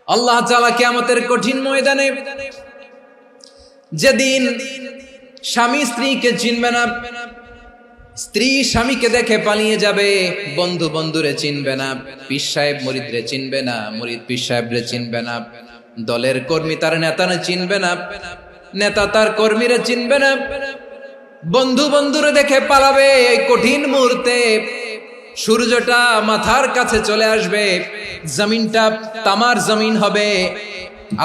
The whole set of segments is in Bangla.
আল্লাহ তাআলা কিয়ামতের কঠিন ময়দানে যেদিন স্বামী স্ত্রীকে চিনবে না, স্ত্রী স্বামীকে দেখে পালিয়ে যাবে, বন্ধু বন্ধুরে চিনবে না, পীর সাহেব মুরিদরে চিনবে না, মুরিদ পীর সাহেবরে চিনবে না, দলের কর্মী তার নেতারে চিনবে না, নেতা তার কর্মীরে চিনবে না, বন্ধু বন্ধুরে দেখে পালাবে। এই কঠিন মুহূর্তে সূর্যটা মাথার কাছে চলে আসবে, জমিনটা তামার জমিন হবে,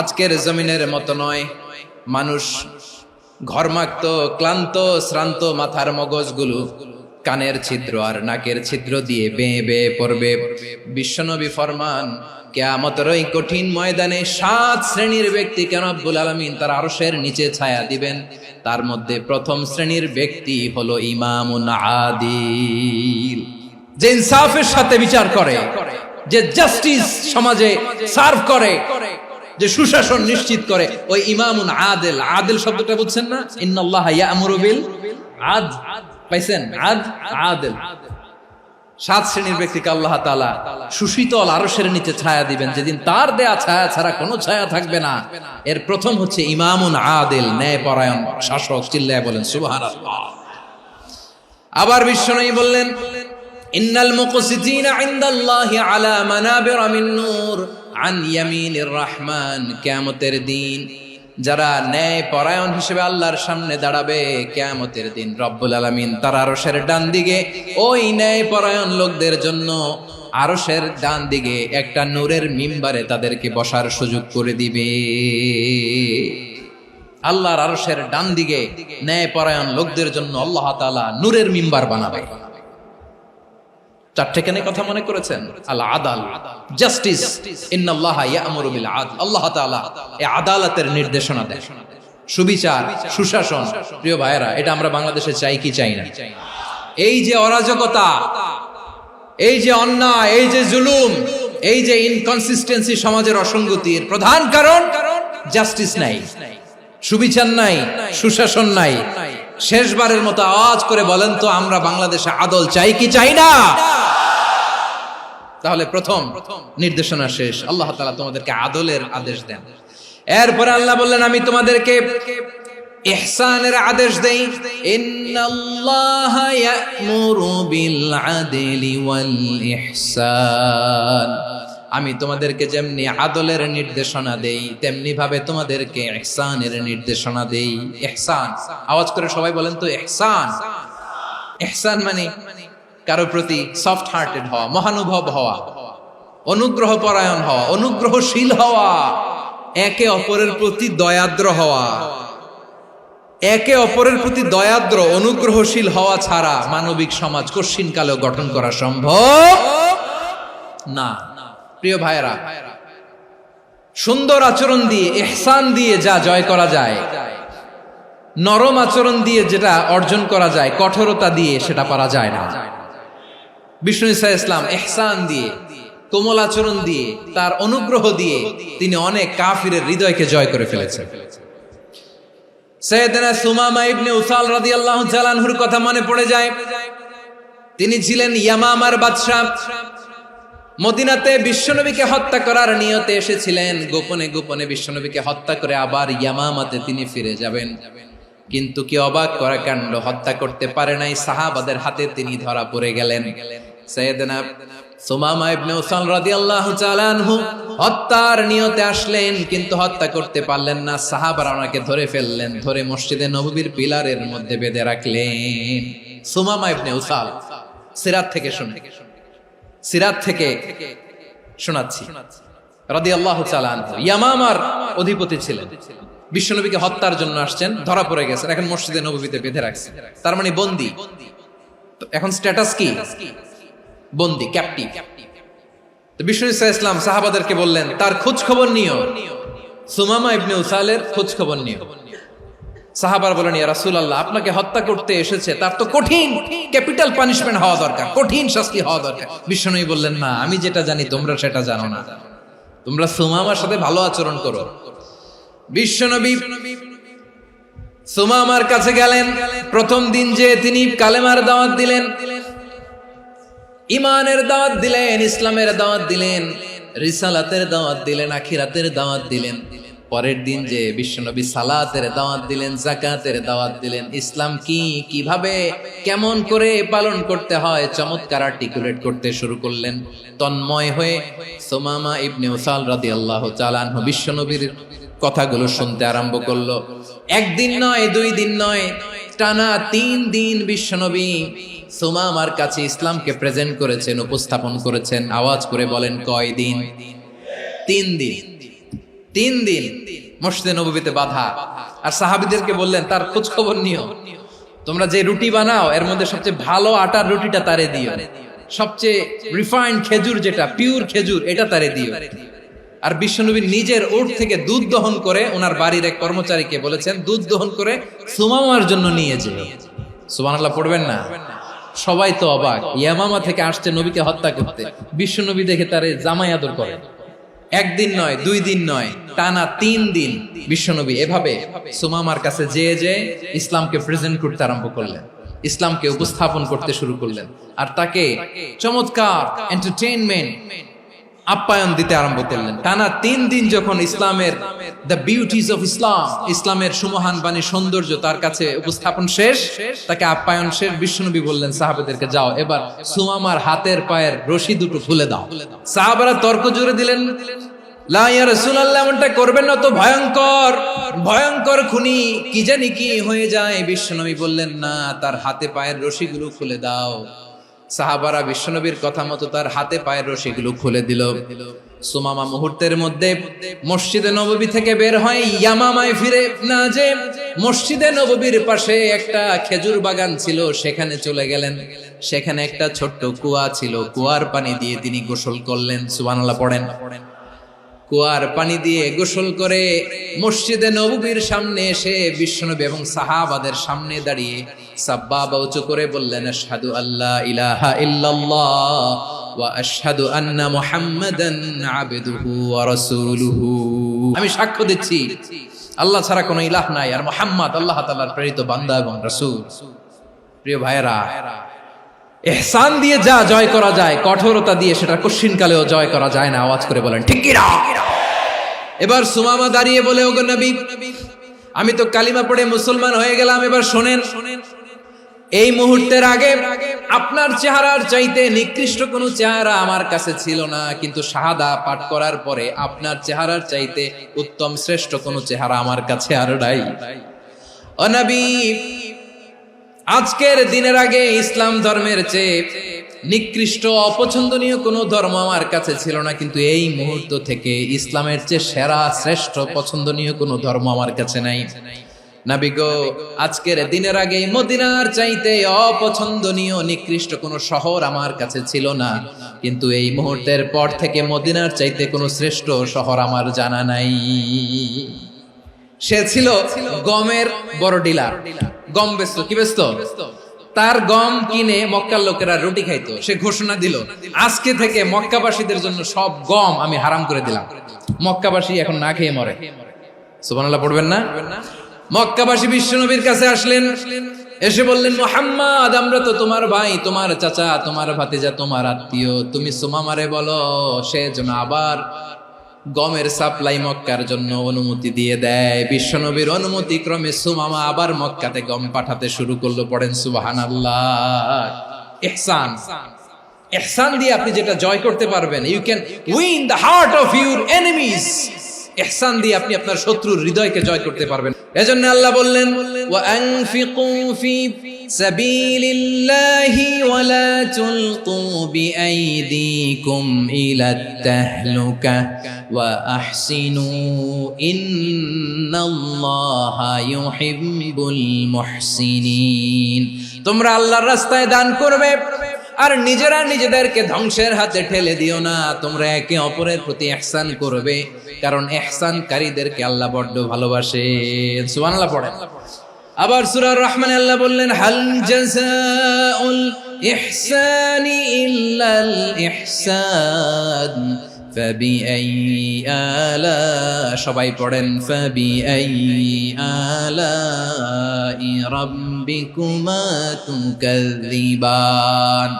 আজকের জমিনের মতো নয়। মানুষ ঘর্মাক্ত, ক্লান্ত, শ্রান্ত মাথার মগজগুলো কানের ছিদ্র আর নাকের ছিদ্র দিয়ে বেয়ে বেয়ে পড়বে। বিশ্বনবী ফরমান, কিয়ামতের ওই কঠিন ময়দানে 7 শ্রেণীর ব্যক্তিকে রব্বুল আলামিন তার আরশের নিচে ছায়া দিবেন। তার মধ্যে প্রথম শ্রেণীর ব্যক্তি হলো ইমামুন আদিল, যে ইনসাফের সাথে বিচার করে, যে জাস্টিস সমাজে সার্ভ করে, যে সুশাসন নিশ্চিত করে, ওই ইমামুন আদিল। আদিল শব্দটা বুঝছেন না? ইন্নাল্লাহা ইয়া'মুরু বিল আদল, পাইছেন? আদিল। 7 শ্রেণীর ব্যক্তিকে আল্লাহ তাআলা সুশীতল আরশের নিচে ছায়া দিবেন, যেদিন তার দেয়া ছায়া ছাড়া কোনো ছায়া থাকবে না। এর প্রথম হচ্ছে ইমামুন আদিল, ন্যায়পরায়ণ শাসক। চিল্লায় বলেন সুবহানাল্লাহ। আবার বিশ্বনবী বললেন, ইন্নাল মুকসিতিনা ইনদাল্লাহি আলা মানাবিরা মিন নূর আন ইয়ামিনির রহমান। কিয়ামতের দিন যারা ন্যায় পরায়ণ হিসেবে আল্লাহর সামনে দাঁড়াবে, কিয়ামতের দিন রব্বুল আলামিন তার আরশের ডান দিকে ওই ন্যায় পরায়ণ লোকদের জন্য আরশের ডান দিকে একটা নূরের মিম্বারে তাদেরকে বসার সুযোগ করে দিবে। আল্লাহর আরশের ডান দিকে ন্যায় পরায়ণ লোকদের জন্য আল্লাহ তাআলা নূরের মিম্বার বানাবে। 4টে কেন কথা মনে করেছেন? আল আদাল, জাস্টিস। ইন্নাল্লাহা ইয়া'মুরু বিল আদল। আল্লাহ তাআলা এই আদালতের নির্দেশনা দেন, সুবিচার, সুশাসন। প্রিয় ভাইয়েরা, এটা আমরা বাংলাদেশে চাই কি চাই না? এই যে অরাজকতা, এই যে অন্যায়, এই যে জুলুম, এই যে ইনকনসিস্টেন্সি সমাজের অসঙ্গতির প্রধান কারণ জাস্টিস নাই, সুবিচার নাই, সুশাসন নাই। শেষবারের মতো আওয়াজ করে বলেন তো, আমরা বাংলাদেশে আদল চাই কি চাই না? তাহলে প্রথম নির্দেশনা শেষ। আল্লাহ তাআলা তোমাদেরকে আদলের আদেশ দেন। এরপরে আল্লাহ বললেন, আমি তোমাদেরকে ইহসানের আদেশ দেই। ইন্নাল্লাহা ইয়া'মুরু বিল আদলি ওয়াল ইহসান। আমি তোমাদেরকে যেমনি আদলের নির্দেশনা দেই, তেমনি ভাবে তোমাদেরকে ইহসানের নির্দেশনা দেই। ইহসান, আওয়াজ করে সবাই বলেন তো ইহসান। ইহসান মানে কারো প্রতি সফট হার্টেড হওয়া, মহানুভব হওয়া, অনুগ্রহ পরায়ণ হওয়া, অনুগ্রহশীল হওয়া, একে অপরের প্রতি দয়াদ্র হওয়া। একে অপরের প্রতি দয়াদ্র, অনুগ্রহশীল হওয়া ছাড়া মানবিক সমাজ কশিনকালেও গঠন করা সম্ভব না। প্রিয় ভাইরা, সুন্দর আচরণ দিয়ে, ইহসান দিয়ে যা জয় করা যায়, নরম আচরণ দিয়ে যেটা অর্জন করা যায়, কঠোরতা দিয়ে সেটা পারা যায় না। বিষ্ণু ঈসা ইসলাম ইহসান দিয়ে, কোমল আচরণ দিয়ে, তার অনুগ্রহ দিয়ে তিনি অনেক কাফিরের হৃদয়কে জয় করে ফেলেছেন। সাইয়েদনা সুমামা ইবনে উসাল রাদিয়াল্লাহু তাআলা আনহুর কথা মনে পড়ে যায়। তিনি ছিলেন ইয়ামামার বাদশা। মদিনাতে বিশ্বনবীকে হত্যা করার নিয়তে এসেছিলেন। গোপনে গোপনে বিশ্বনবীকে হত্যা করে আবার ইয়ামামাতে তিনি ফিরে যাবেন। কিন্তু কি অবাক করা কাণ্ড, হত্যা করতে পারে নাই, সাহাবাদের হাতে তিনি ধরা পড়ে গেলেন। সাইয়েদনা সুমামা ইবনে উসাল রাদিয়াল্লাহু তাআলা আনহু হত্যার নিয়তে আসলেন, কিন্তু হত্যা করতে পারলেন না। সাহাবারা ওনাকে ধরে ফেললেন, ধরে মসজিদে নববীর পিলারের মধ্যে বেঁধে রাখলেন। সুমামা ইবনে উসাল, সিরাত থেকে শুনে, সিরাত থেকে শোনাচ্ছি, রাদিয়াল্লাহু তাআলা আনহু ইয়ামামার অধিপতি ছিলেন। বিশ্বনবীকে হত্যার জন্য আসছেন, ধরা পড়ে গেছেন, এখন মসজিদে নববীতে বেঁধে রাখছেন। তার মানে বন্দী। এখন স্ট্যাটাস কি? বন্দী, ক্যাপটিভ। তো বিষ্ণু ঈসা ইসলাম সাহাবাদেরকে বললেন, তার খোঁজ খবর নিও, সুমামা ইবনে উসালের খোঁজ খবর নিও। সাহাবারা বলেন, ইয়া রাসূলুল্লাহ, আপনাকে হত্যা করতে এসেছে, তার তো কঠিন ক্যাপিটাল পানিশমেন্ট হওয়া দরকার, কঠিন শাস্তি হওয়া দরকার। বিশ্বনবী বললেন, না, আমি যেটা জানি তোমরা সেটা জানো না, তোমরা সুমামার সাথে ভালো আচরণ করো। বিশ্বনবী সুমামার কাছে গেলেন। প্রথম দিন যে তিনি কালেমার দাওয়াত দিলেন, ইমানের দাওয়াত দিলেন, ইসলামের দাওয়াত দিলেন, রিসালাতের দাওয়াত দিলেন, আখিরাতের দাওয়াত দিলেন। পরের দিন যে বিশ্বনবী সালাতের দাওয়াত দিলেন, যাকাতের দাওয়াত দিলেন, ইসলাম কি, কিভাবে, কেমন করে পালন করতে হয় চমৎকার আর্টিকুলেট করতে শুরু করলেন। তন্ময় হয়ে সুমামা ইবনে উসাল রাদিয়াল্লাহু তাআলা আনহু বিশ্বনবীর কথাগুলো শুনতে আরম্ভ করলো। একদিন নয়, 2 দিন নয়, টানা 3 দিন বিশ্বনবী সুমামার কাছে ইসলামকে প্রেজেন্ট করেছেন, উপস্থাপন করেছেন। আওয়াজ করে বলেন, কয় দিন? 3 দিন। 3 দিন মসজিদে নববীতে বাধা। আর সাহাবীদেরকে বললেন, তার খোঁজ খবর নিও, তোমরা যে রুটি বানাও এর মধ্যে সবচেয়ে ভালো আটার রুটিটা তারে দিও, সবচেয়ে রিফাইন্ড খেজুর, যেটা পিওর খেজুর, এটা তারে দিও। আর বিশ্বনবী নিজের উট থেকে দুধ দহন করে ওনার বাড়ির এক কর্মচারীকে বলেছেন, দুধ দহন করে সুমামার জন্য নিয়ে যেও। সুবহানাল্লাহ পড়বেন না? সবাই তো অবাক, ইয়ামামা থেকে আসছে নবীকে হত্যা করতে, বিশ্বনবী দেখে তারে জামাই আদর করে। একদিন নয়, 2 দিন নয়, টানা 3 দিন বিশ্বনবী এভাবে সুমামার কাছে যেয়ে ইসলামকে প্রেজেন্ট করতে আরম্ভ করলেন, ইসলামকে উপস্থাপন করতে শুরু করলেন। আর তাকে চমৎকার এন্টারটেইনমেন্ট, আপ্যায়ন দিতে আরম্ভ করলেন। টানা 3 দিন যখন ইসলামের দ্য বিউটিজ অফ ইসলাম, ইসলামের সুমহান বাণী, সৌন্দর্য তার কাছে উপস্থাপন শেষ, তাকে আপ্যায়ন শেষ, বিশ্বনবী বললেন সাহাবাদেরকে, যাও এবার সুমামার হাতের পায়ের রশি দুটো খুলে দাও। সাহাবারা তর্ক জুড়ে দিলেন, লা ইয়া রাসূলুল্লাহ, এমনটা করবেন না, তো ভয়ঙ্কর ভয়ঙ্কর খুনি, কি জানি কি হয়ে যায়। বিশ্বনবী বললেন, না, তার হাতে পায়ের রশিগুলো খুলে দাও। সাহাবারা বিশ্বনবীর কথা মতো তার হাতে পায়ের রশিগুলো খুলে দিল। সুমামা মুহূর্তের মধ্যে মসজিদে নববী থেকে বের হয়, ইয়ামামায় ফিরে না যে মসজিদে নববীর পাশে একটা খেজুর বাগান ছিল, সেখানে চলে গেলেন। সেখানে একটা ছোট্ট কুয়া ছিল, কুয়ার পানি দিয়ে তিনি গোসল করলেন। সুবহানাল্লাহ পড়েন। কুয়ার পানি দিয়ে গোসল করে মসজিদে নববীর সামনে এসে বিশ্বনবী এবং সাহাবাদের সামনে দাঁড়িয়ে সাব্বাবা উঁচু করে বললেন, আশহাদু আল্লা ইলাহা ইল্লাল্লাহ ওয়া আশহাদু আন্না মুহাম্মাদান আবদুহু ওয়া রাসূলুহু। আমি সাক্ষ্য দিচ্ছি আল্লাহ ছাড়া কোনো ইলাহ নাই, আর মুহাম্মদ আল্লাহ তাআলার প্রেরিত বান্দা এবং রাসূল। প্রিয় ভাইয়েরা, ইহসান দিয়ে যা জয় করা যায়, কঠোরতা দিয়ে সেটা কঠিনকালেও জয় করা যায় না। আওয়াজ করে বলেন, ঠিক কি না? এবার সুমামা দাঁড়িয়ে বলে, ওগো নবী, আমি তো কালিমা পড়ে মুসলমান হয়ে গেলাম, এবার শোনেন, এই মুহূর্তের আগে আপনার চেহারার চাইতে নিকৃষ্ট কোনো চেহারা আমার কাছে ছিল না, কিন্তু শাহাদা পাঠ করার পরে আপনার চেহারার চাইতে উত্তম শ্রেষ্ঠ কোনো চেহারা আমার কাছে আর নাই। ও নবী, আজকের দিনের আগে ইসলাম ধর্মের চেয়ে নিকৃষ্ট অপছন্দনীয় কোনো ধর্ম আমার কাছে ছিল না, কিন্তু এই মুহূর্ত থেকে ইসলামের চেয়ে সেরা শ্রেষ্ঠ পছন্দনীয় কোনো ধর্ম আমার কাছে নাই। নবী গো, আজকের দিনের আগে মদিনার চাইতে অপছন্দনীয় নিকৃষ্ট কোনো শহর আমার কাছে ছিল না, কিন্তু এই মুহূর্তের পর থেকে মদিনার চাইতে কোনো শ্রেষ্ঠ শহর আমার জানা নাই। সে ছিল গমের বড় ডিলার, গম বেচত। কি বেচত? তার গম কিনে মক্কার লোকেরা রুটি খাইতো। সে ঘোষণা দিল, আজকে থেকে মক্কাবাসীদের জন্য সব গম আমি হারাম করে দিলাম, মক্কাবাসী এখন না খেয়ে মরে। সুবহানাল্লাহ পড়বেন না? মক্কাবাসী বিশ্বনবীর কাছে আসলেন, এসে বললেন, মুহাম্মদ, আমরা তো তোমার ভাই, তোমার চাচা, তোমার ভাতিজা, তোমার আত্মীয়, তুমি সুমামারে বলো সে যেন আবার গমের সাপ্লাই মক্কার জন্য অনুমতি দিয়ে দেয়। বিশ্বনবীর অনুমতি ক্রমে সুমামা আবার মক্কাতে গম পাঠাতে শুরু করলো। পড়েন সুবহানাল্লাহ। ইহসান, ইহসান দিয়ে আপনি যেটা জয় করতে পারবেন, you can win the heart of your enemies. ইহসান দিয়ে আপনি আপনার শত্রুর হৃদয়কে জয় করতে পারবেন। এজন্য আল্লাহ বললেন, ওয়া আনফিকু ফি সাবিলিল্লাহি ওয়া লা তুলকু বিআইদিকুম ইলাত তাহলুকা ওয়া আহসিনু ইন্নাল্লাহা ইউহিব্বুল মুহসিনিন। তোমরা আল্লাহর রাস্তায় দান করবে আর নিজেরা নিজেদেরকে ধ্বংসের হাতে ঠেলে দিও না। তোমরা একে অপরের প্রতি ইহসান করবে, কারণ ইহসানকারীদেরকে আল্লাহ বড্ড ভালোবাসেন। সুবহানাল্লাহ পড়েন। আবার সূরা রহমানে আল্লাহ বললেন, হাল জাযাউল ইহসানি ইল্লাল ইহসান ফাবিআইয়ি আলা, সবাই পড়েন, ফাবিআইয়ি আলাই রাব্বিকুমা তুকাযযিবান।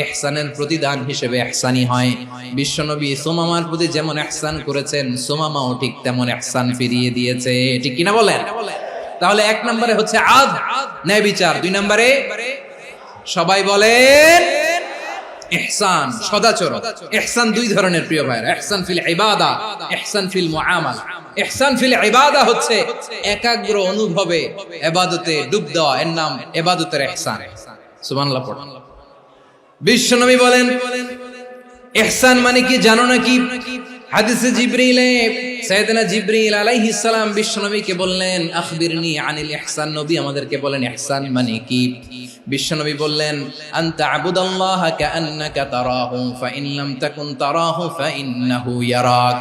ইহসানের প্রতিদান হিসেবে ইহসানি হয়। বিশ্বনবী সুমামার প্রতি যেমন ইহসান করেছেন, সুমামাও ঠিক তেমন ইহসান ফিরিয়ে দিয়েছে। ঠিক কিনা বলেন? তাহলে এক নম্বরে হচ্ছে আদ, ন্যায় বিচার। দুই নম্বরে সবাই বলেন ইহসান, সদাচরণ। ইহসান দুই ধরনের প্রিয় ভাইরা, ইহসান ফিল ইবাদা, ইহসান ফিল মুআমালা। ইহসান ফিল ইবাদা হচ্ছে একাগ্র অনুভবে ইবাদতে ডুব দেওয়া, এর নাম ইবাদতের ইহসান। সুবহানাল্লাহ পড়ুন। বিশ্বনবী বলেন ইহসান মানে কি জানো নাকি? হাদিসে জিবরিলে সাইয়েদনা জিবরিল আলাইহিস সালাম বিশ্বনবীকে বললেন আখবিরনি আনিল ইহসান। নবী আমাদেরকে বলেন ইহসান মানে কি? বিশ্বনবী বললেন আনতা আবুদাল্লাহা কাআন্নাকা তারাহু ফাইন লাম তাকুন তারাহু ফাইন্নাহু ইয়ারাক।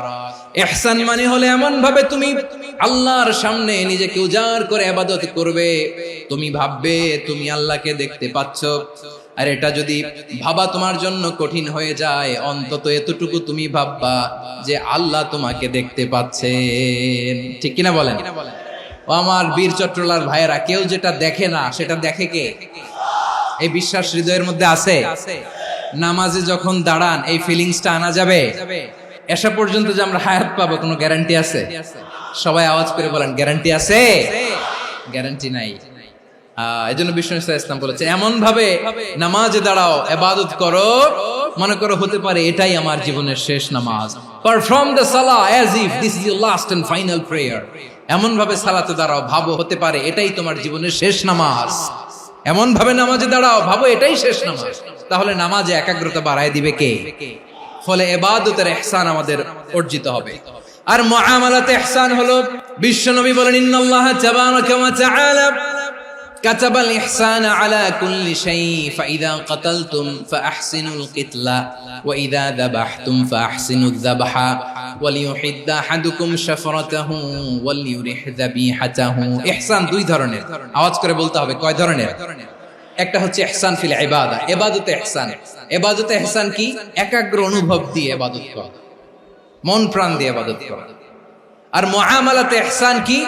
ইহসান মানে হলো এমন ভাবে তুমি আল্লাহর সামনে নিজেকে উজাড় করে ইবাদত করবে, তুমি ভাববে তুমি আল্লাহকে দেখতে পাচ্ছ। আর এটা যদি ভাবা তোমার জন্য কঠিন হয়ে যায়, অন্তত এতটুকু তুমি ভাববা যে আল্লাহ তোমাকে দেখতে পাচ্ছেন। ঠিক কিনা বলেন? ও আমার বীর চট্টলার ভাইয়েরা, কেউ যেটা দেখে না সেটা দেখে কে? এই বিশ্বাস হৃদয়ের মধ্যে আছে? নামাজে যখন দাঁড়ান এই ফিলিংসটা আনা যাবে? এসা পর্যন্ত যে আমরা হায়াত পাবো কোনো গ্যারান্টি আছে? সবাই আওয়াজ করে বলেন গ্যারান্টি আছে? গ্যারান্টি নাই। এজন্য বিষ্ণু ইসলাম বলেছে এমন ভাবে নামাজে দাঁড়াও, ইবাদত করো, মনে করো হতে পারে এটাই আমার জীবনের শেষ নামাজ। পারফর্ম দ্য সালাহ as if this is your last and final prayer. এমন ভাবে সালাতে দাঁড়াও, ভাবো হতে পারে এটাই তোমার জীবনের শেষ নামাজ। এমন ভাবে নামাজে দাঁড়াও, ভাবো এটাই শেষ নামাজ। তাহলে নামাজে একাগ্রতা বাড়ায় দিবে কে? ফলে ইবাদতের ইহসান আমাদের অর্জিত হবে। আর মুআমালাতে ইহসান হলো, বিশ্বনবী বলেন ইন্নাল্লাহা তাবারাকা ওয়া তাআলা কাতাবাল ইহসানা আলা কুল্লি শাই ফাইযা কাতালতুম ফাআহসিনুল কিতলা ওয়া ইযা যাবাহতুম ফাআহসিনুয যাবহা ওয়ালিয়ুহিদ্দা আহাদুকুম শাফরাতাহু ওয়ালিয়ুরিহ যাবিহাতাহু। ইহসান দুই ধরনের, আওয়াজ করে বলতে হবে কয় ধরনের? একটা হচ্ছে ইহসান ফিল ইবাদা, ইবাদতে ইহসান। ইবাদতে ইহসান কি? একাগ্র অনুভব দিয়ে ইবাদত করা, মন প্রাণ দিয়ে ইবাদত করা। আর মুআমালাতে ইহসান কি?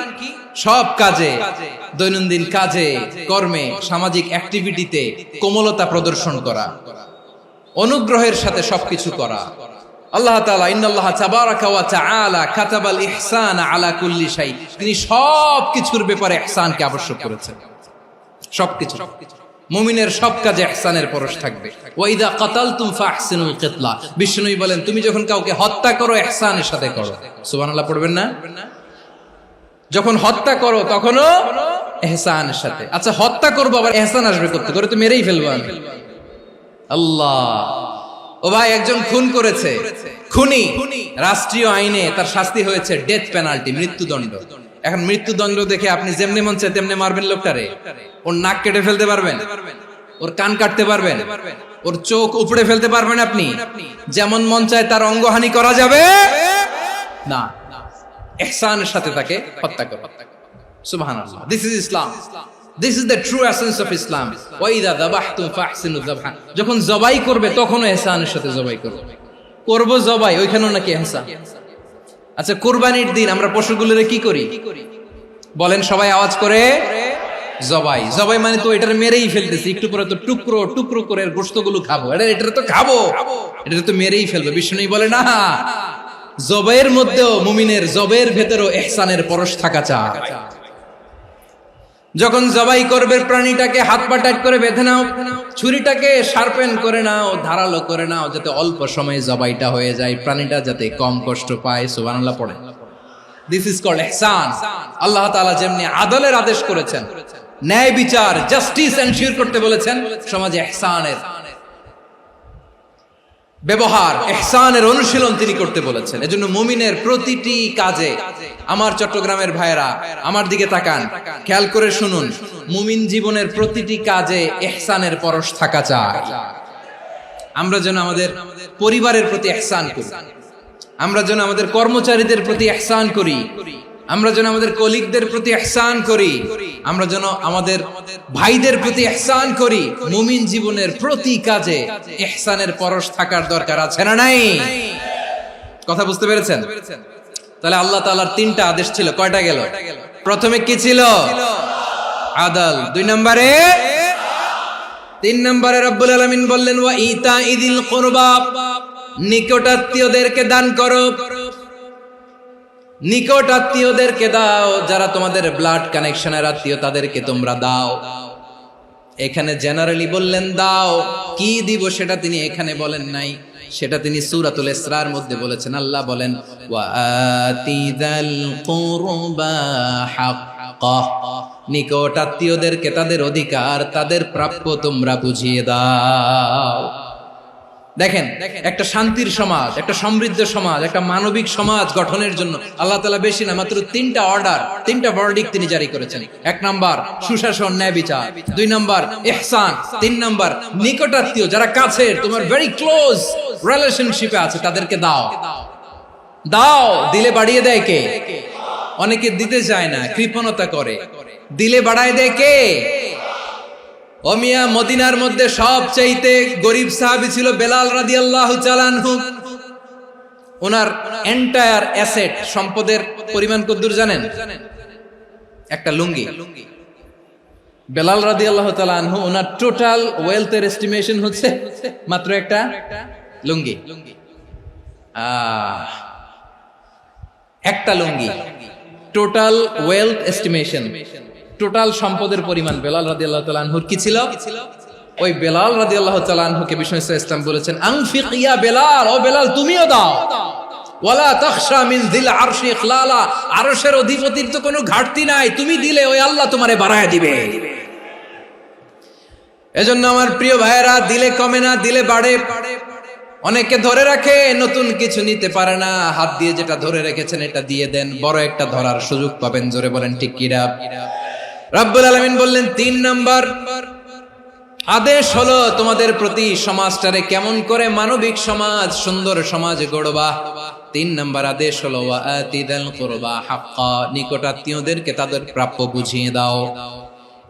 সব কাজে, দৈনন্দিন কাজে, কর্মে, সামাজিক অ্যাক্টিভিটিতে কোমলতা প্রদর্শন করা, অনুগ্রহের সাথে সবকিছু করা। আল্লাহ তাআলা ইন্নাল্লাহা তাবারাকা ওয়া তাআলা কাতাবাল ইহসানা আলা কুল্লি শাই, তিনি সবকিছুর ব্যাপারে ইহসানকে আবশ্যক করেছেন। সবকিছু, মুমিনের সব কাজে ইহসানের পরশ থাকবে। ওয়া ইযা কাতালতুম ফাহসিনুল কিতলা, বিষ্ণুই বলেন তুমি যখন কাউকে হত্যা করো ইহসানের সাথে করো। সুবহানাল্লাহ পড়বেন না? যখন হত্যা করো তখনও ইহসানের সাথে। আচ্ছা হত্যা করবো আবার ইহসান আসবে করতে করে তো মেরেই ফেলবো আমি। আল্লাহ, ও ভাই একজন খুন করেছে, খুনি, রাষ্ট্রীয় আইনে তার শাস্তি হয়েছে ডেথ পেনাল্টি, মৃত্যুদণ্ড। এখন মৃত্যুদণ্ড দেখে আপনি যেমনি মন চায় তেমনি মারবেন লোকটারে? ওর নাক কেটে ফেলতে পারবেন? ওর কান কাটতে পারবেন? ওর চোখ উপড়ে ফেলতে পারবেন আপনি? যেমন মন চায় তার অঙ্গহানি করা যাবে না। ইহসানের সাথে তাকে হত্যা করো। সুবহানাল্লাহ, this is Islam, this is the true essence of Islam. ওয়া ইযা যাবাহতুম ফাহসিনুয যাবহা, যখন জবাই করবে তখনও ইহসানের সাথে জবাই করবে। করব জবাই, ওইখানেও নাকি ইহসান। আচ্ছা কুরবানির দিন আমরা পশুগুলোরে কি করি বলেন সবাই আওয়াজ করে? জবাই। জবাই মানে তো এটারে মেরেই ফেলতেছি, একটু পরে তো টুকরো টুকরো করে গোশতগুলো খাবো, এটা তো খাবো, এটা তো মেরেই ফেলবে। বিষ্ণু বলে না, জবাইয়ের মধ্যেও মুমিনের জবাইয়ের ভেতরেও ইহসানের পরশ থাকা চাই। যখন জবাই করবে প্রাণীটাকে হাত পা টাইট করে বেঁধে নাও, ছুরিটাকে শার্পেন করে নাও, ধারালো করে নাও, যাতে অল্প সময়ে জবাইটা হয়ে যায়, প্রাণীটা যাতে কম কষ্ট পায়। সুবহানাল্লাহ পড়ে। দিস ইজ কল্ড ইহসান। আল্লাহ তাআলা যেমনি আদলের আদেশ করেছেন, ন্যায় বিচার, জাস্টিস এনশিওর করতে বলেছেন, সমাজে ইহসানের ব্যবহার, ইহসানের অনুশীলন তিনি করতে বলেছেন। এজন্য মুমিনের প্রতিটি কাজে, আমার চট্টগ্রামের ভাইয়েরা আমার দিকে তাকান, খেয়াল করে শুনুন, মুমিন জীবনের প্রতিটি কাজে ইহসানের পরশ থাকা চাই। আমরা যেন আমাদের পরিবারের প্রতি ইহসান করি, আমরা যেন আমাদের কর্মচারীদের প্রতি ইহসান করি, আমরা যেন আমাদের কলিগদের প্রতি ইহসান করি, আমরা যেন আমাদের ভাইদের প্রতি ইহসান করি। মুমিন জীবনের প্রতি কাজে ইহসানের পরশ থাকার দরকার আছে না নাই? কথা বুঝতে পেরেছেন? তাহলে আল্লাহ তাআলার তিনটা আদেশ ছিল, কয়টা গেল? প্রথমে কি ছিল? আদল। দুই নম্বরে তিন নম্বরে রব্বুল আলামিন বললেন ওয়া ইতাইদিল কুরবা, নিকট আত্মীয়দেরকে দান করো। নিকট আত্মীয়দেরকে দাও, যারা তোমাদের ব্লাড কানেকশনের আত্মীয় তাদেরকে তোমরা দাও। এখানে জেনারেলি বললেন দাও, কি দিব সেটা তিনি এখানে বলেন নাই, সেটা তিনি সূরাতুল ইসরার মধ্যে বলেছেন। আল্লাহ বলেন ওয়া আতিযাল কুরবা হাক্কাহ, নিকট আত্মীয়দেরকে তাদের অধিকার, তাদের প্রাপ্য তোমরা বুঝিয়ে দাও। দেখেন, একটা শান্তির সমাজ, একটা সমৃদ্ধ সমাজ, একটা মানবিক সমাজ গঠনের জন্য আল্লাহ তাআলা বেশি না, মাত্র তিনটা অর্ডার, তিনটা ভার্ডিক্ট তিনি জারি করেছেন। এক নাম্বার সুশাসন, ন্যায় বিচার। দুই নাম্বার ইহসান। তিন নাম্বার নিকটাত্মীয়, যারা কাছের, তোমার ভেরি ক্লোজ রিলেশনশিপে আছে, তাদেরকে দাও। দাও, দিলে বাড়িয়ে দেয় কে? অনেকে দিতে চায় না, কৃপণতা করে। দিলে বাড়ায় দেয় কে? ও মিয়া, মদিনার মধ্যে সবচাইতে গরিব সাহাবী ছিল বেলাল রাদিয়াল্লাহু তাআলা আনহু। ওনার এন্টায়ার অ্যাসেট, সম্পদের পরিমাণ কতদূর জানেন? একটা লুঙ্গি। বেলাল রাদিয়াল্লাহু তাআলা আনহু, ওনার টোটাল ওয়েলথের এস্টিমেশন হচ্ছে মাত্র একটা লুঙ্গি। একটা লুঙ্গি, টোটাল ওয়েলথ এস্টিমেশন, টোটাল সম্পদের পরিমাণ বেলাল রাদিয়াল্লাহু তাআলা আনহুর কি ছিল? ওই বেলাল রাদিয়াল্লাহু তাআলা আনহুকে বিষ্ণু ইসলাম বলেছেন আনফিক ইয়া বেলাল, ও বেলাল তুমিও দাও। ওয়ালা তাখশা মিন যিল আরশি ইখলালা, আরশের অধিপতির তো কোনো ঘাটতি নাই, তুমি দিলে ওই আল্লাহ তোমারে বাড়ায় দিবে। এজন্য আমার প্রিয় ভাইয়েরা, দিলে কমে না, দিলে বাড়ে। অনেকে ধরে রাখে, নতুন কিছু নিতে পারে না, হাত দিয়ে যেটা ধরে রেখেছেন এটা দিয়ে দেন, বড় একটা ধরার সুযোগ পাবেন। জোরে বলেন ঠিক কিনা? রব্বুল আলামিন বললেন ৩ নাম্বার আদেশ হলো তোমাদের প্রতি, সমাজটারে কেমন করে মানবিক সমাজ, সুন্দর সমাজ গড়বা। ৩ নাম্বার আদেশ হলো ওয়া আতিযাল কুরবা হাক্কা, নিকটাত্মীয়দেরকে তাদের প্রাপ্য বুঝিয়ে দাও।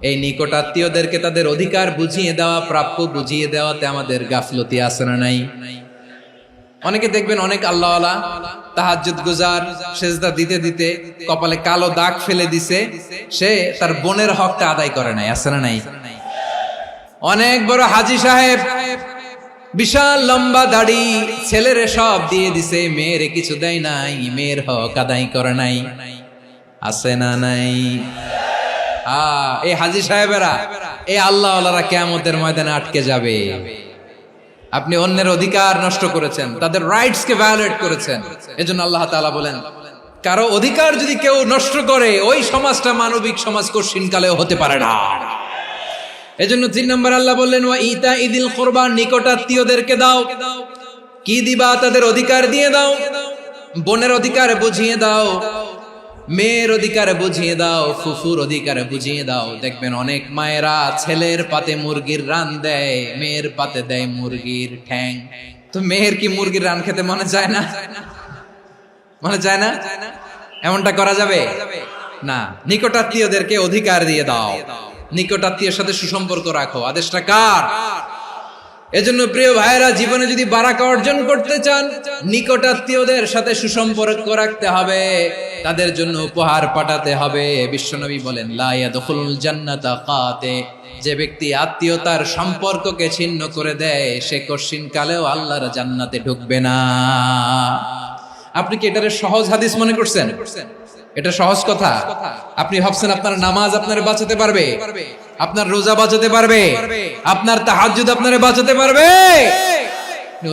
এই নিকটাত্মীয়দেরকে তাদের অধিকার বুঝিয়ে দেওয়া, প্রাপ্য বুঝিয়ে দেওয়াতে আমাদের গাফলতি আছে না নাই? অনেকে দেখবেন অনেক আল্লাহওয়ালা, তাহাজ্জুদ গুজার, সেজদা দিতে দিতে কপালে কালো দাগ ফেলে দিছে, সে তার বোনের হকটা আদায় করে নাই, আছে না নাই? অনেক বড় হাজী সাহেব, বিশাল লম্বা দাড়ি, ছেলেরে সব দিয়ে দিছে, মেয়েরে কিছু দেয় নাই, মেয়ের হক আদায় করে নাই, আছে না নাই? এই হাজী সাহেবেরা, এই আল্লাহওয়ালারা কিয়ামতের ময়দানে আটকে যাবে। আপনি অন্যের অধিকার নষ্ট করেছেন, তাদের রাইটস কে ভায়োলেট করেছেন। এজন্য আল্লাহ তাআলা বলেন, কারো অধিকার যদি কেউ নষ্ট করে, ওই সমাজটা মানবিক সমাজ কঠিনকালেও হতে পারে না। এজন্য ৩ নম্বর আল্লাহ বললেন ওয়া ইতাইদিল কুরবা, নিকটাত্মীয়দেরকে দাও। কি দিবা? তাদের অধিকার দিয়ে দাও। বোনের অধিকার বুঝিয়ে দাও, মেয়ের অধিকার বুঝিয়ে দাও, ফুফুর অধিকার বুঝিয়ে দাও। দেখবেন অনেক মায়েরা ছেলের পাতে মুরগির রান দেয়, মেয়ের পাতে দেয় মুরগির ঠ্যাং। তো মেয়ের কি মুরগির রান খেতে মনে চায় না? মনে চায় না? এমনটা করা যাবে না। নিকটাত্মীয়দেরকে অধিকার দিয়ে দাও, নিকটাত্মীয়ের সাথে সুসম্পর্ক রাখো। আদেশটা কার? এজন্য প্রিয় ভাইয়েরা, জীবনে যদি বারাকা অর্জন করতে চান, নিকটাত্মীয়দের সাথে সুসম্পর্ক রাখতে হবে, তাদের জন্য উপহার পাঠাতে হবে। বিশ্বনবী বলেন লা ইয়াদখুলুল জান্নাতা কাতে, যে ব্যক্তি আত্মীয়তার সম্পর্ককে ছিন্ন করে দেয়, সে কঠিন কালেও আল্লাহর জান্নাতে ঢুকবে না। আপনি কি এটারে সহজ হাদিস মনে করছেন? এটা সহজ কথা? আপনি ভাবছেন আপনার নামাজ আপনারে বাঁচাতে পারবে, আপনার রোজা বাঁচাতে পারবে, আপনার তাহাজ্জুদ আপনারে বাঁচাতে পারবে?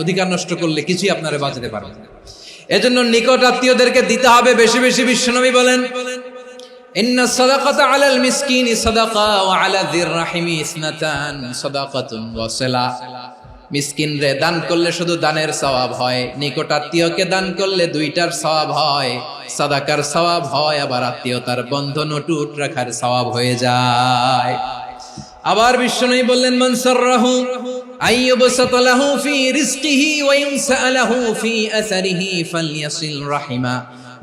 অধিকার নষ্ট করলে কিছুই আপনারে বাঁচাতে পারবে না। এজন্য নিকট আত্মীয়দেরকে দিতে হবে বেশি বেশি। বিশ্বনবী বলেন ইন্না সাদাকাতা আলাল মিসকিনি সাদাকা ওয়া আলা যির রাহিমি ইসনাতান সাদাকাতুন ওয়া সিলা। মিসকিনরে দান করলে শুধু দানের সওয়াব হয়, নিকট আত্মীয়কে দান করলে দুইটার সওয়াব হয়, সাদাকার সওয়াব হয়, আবার আত্মীয়তার বন্ধন অটুট রাখার সওয়াব হয়ে যায়। আবার বিশ্বনবী বললেন মান সাররাহু আইয়ুবসাতা লাহু ফি রিজকিহি ওয়া ইনসালাহু ফি আসারিহি ফালইয়াসিল রাহিমা।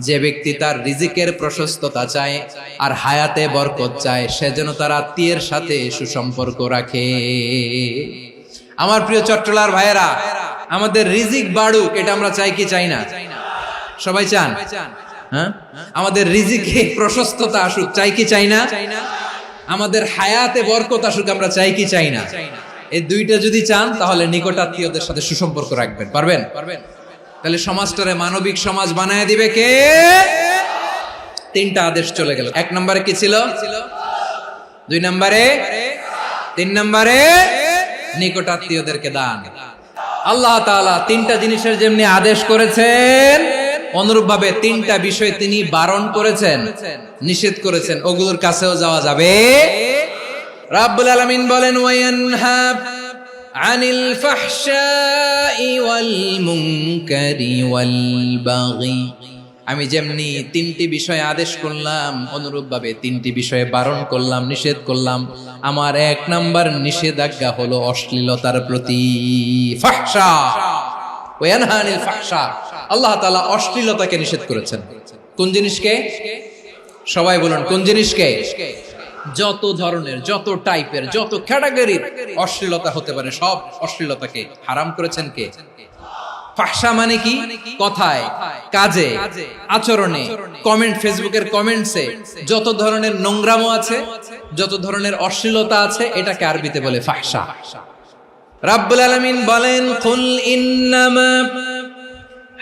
যে ব্যক্তি তার রিজিকের প্রশস্ততা চায় আর হায়াতে বরকত চায়, সে যেন তার আত্মীয়ের সাথে সুসম্পর্ক রাখে। আমার প্রিয় চট্টলার ভাইয়েরা, আমাদের রিজিক বাড়ুক, এটা আমরা চাই কি চাই না? সবাই চান? হ্যাঁ, আমাদের রিজিকে প্রশস্ততা আসুক, চাই কি চাই না? আমাদের হায়াতে বরকত আসুক, আমরা চাই কি চাই না? এই দুইটা যদি চান তাহলে নিকটাত্মীয়দের সাথে সুসম্পর্ক রাখবেন। পারবেন? তাহলে সমাজটারে মানবিক সমাজ বানায় দিবে কে? তিনটা আদেশ চলে গেল। 1 নম্বরে কি ছিল? 2 নম্বরে, 3 নম্বরে নিকটাত্মীয়দেরকে দান। আল্লাহ তাআলা তিনটা জিনিসের যেমনি আদেশ করেছেন, অনুরূপভাবে তিনটা বিষয় তিনি বারণ করেছেন, নিষেধ করেছেন। ওগুলোর কাছেও যাওয়া যাবে। রাব্বুল আলামিন বলেন, ওয়ায়ানহা আনিল ফাহশাই ওয়াল মুনকারি ওয়াল বাগি। আমি যেমনি তিনটি বিষয়ে আদেশ করলাম, অনুরূপভাবে তিনটি বিষয়ে বারণ করলাম, নিষেধ করলাম। আমার 1 নাম্বার নিষেধাজ্ঞা হলো অশ্লীলতার প্রতি। ফাহশা, ওয়ায়ানহা আনিল ফাহশা, আল্লাহ তাআলা অশ্লীলতাকে নিষেধ করেছেন। কোন জিনিসকে? সবাই বলুন, কোন জিনিসকে? যত ধরনের, যত টাইপের, যত ক্যাটাগরির অশ্লীলতা হতে পারে সব অশ্লীলতাকে হারাম করেছেন কে? ফাহশা মানে কি? কথায়, কাজে, আচরণে, কমেন্ট, ফেসবুকের কমেন্টসে যত ধরনের নোংরামো আছে, যত ধরনের অশ্লীলতা আছে, এটাকে আরবিতে বলে ফাহশা। রাব্বুল আলামিন বলেন, কুল ইন্নামা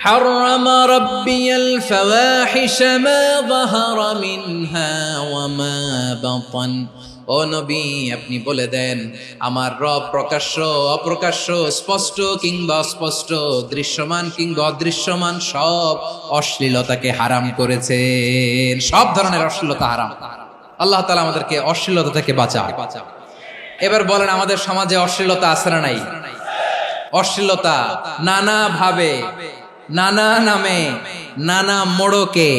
حرم ربي الفواحش ما ظهر منها وما بطن। ও নবী, আপনি বলে দেন, আমার রব প্রকাশ্য, অপ্রকাশ্য, স্পষ্ট কিংবা অস্পষ্ট, দৃশ্যমান কিংবা অদৃশ্যমান সব অশ্লীলতাকে হারাম করেছেন। সব ধরনের অশ্লীলতা হারাম। আল্লাহ তাআলা আমাদেরকে অশ্লীলতা থেকে বাঁচান। এবার বলেন, আমাদের সমাজে অশ্লীলতা আছে না নাই? অশ্লীলতা নানা ভাবে, নানা নামে, নানা মোড়কে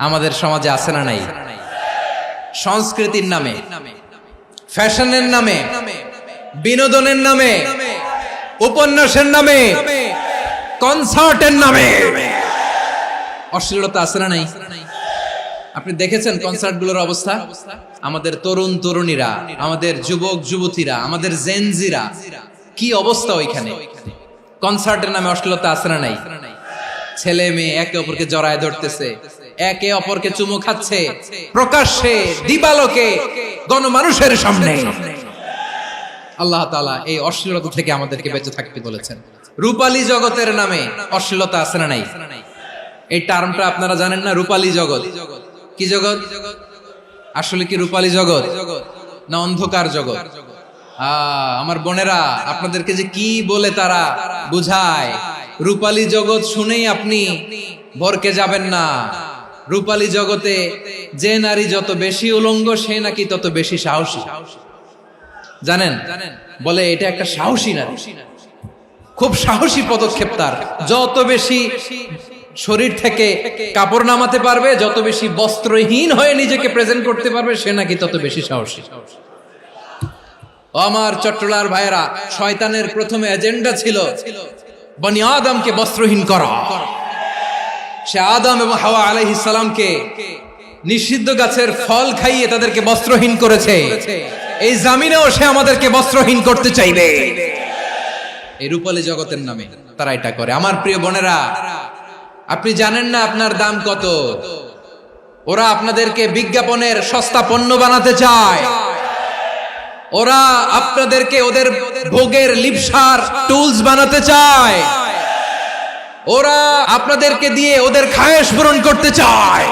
আমাদের সমাজে আছে না নাই? সংস্কৃতির নামে, ফ্যাশনের নামে, বিনোদনের নামে, উপন্যাসের নামে, কনসার্টের নামে অশ্লীলতা আছে না নাই? আপনি দেখেছেন কনসার্টগুলোর অবস্থা? আমাদের তরুণ তরুণীরা, আমাদের যুবক যুবতীরা, আমাদের জেনজিরা, কি অবস্থা ওইখানে? কনসার্টের নামে অশ্লীলতা আছে না নাই? ছেলে মেয়ে একে অপরকে জড়ায় ধরতেছে, একে অপরকে চুমু খাচ্ছে, প্রকাশ্যে, দিবালোকে, গণমানুষের সামনে। আল্লাহ তাআলা এই অশ্লীলতা থেকে আমাদেরকে বেঁচে থাকতে বলেছেন। রূপালী জগতের নামে অশ্লীলতা আছে না নাই? এই টার্মটা আপনারা জানেন না? রূপালী জগৎ কি জগৎ? আসলে কি রূপালী জগৎ না অন্ধকার জগৎ? আমার বোনেরা, আপনাদেরকে যে কি বলে তারা বুঝায়, রূপালী জগৎ শুনেই আপনি ভরকে যাবেন না। রূপালী জগতে যে নারী যত বেশি উলঙ্গ, সে নাকি তত বেশি সাহসী। জানেন? বলে এটা একটা সাহসী নারী, খুব সাহসী পদক্ষেপ তার। যত বেশি শরীর থেকে কাপড় নামাতে পারবে, যত বেশি বস্ত্রহীন হয়ে নিজেকে প্রেজেন্ট করতে পারবে, সে নাকি তত বেশি সাহসী। আমার চট্টলার ভাইয়েরা, শয়তানের প্রথমে এজেন্ডা ছিল বনি আদমকে বস্ত্রহীন করা। সে আদম এবং হাওয়া আলাইহিস সালামকে নিষিদ্ধ গাছের ফল খাইয়ে তাদেরকে বস্ত্রহীন করেছে। এই জামিনেও সে আমাদেরকে বস্ত্রহীন করতে চাইবে। এই রূপালী জগতের নামে তারা এটা করে। আমার প্রিয় বোনেরা, আপনি জানেন না আপনার দাম কত। ওরা আপনাদেরকে বিজ্ঞাপনের সস্তা পণ্য বানাতে চায়। ওরা আপনাদেরকে ওদের ভোগের লিপসার টুলস বানাতে চায়। ওরা আপনাদেরকে দিয়ে ওদের খায়েশ পূরণ করতে চায়।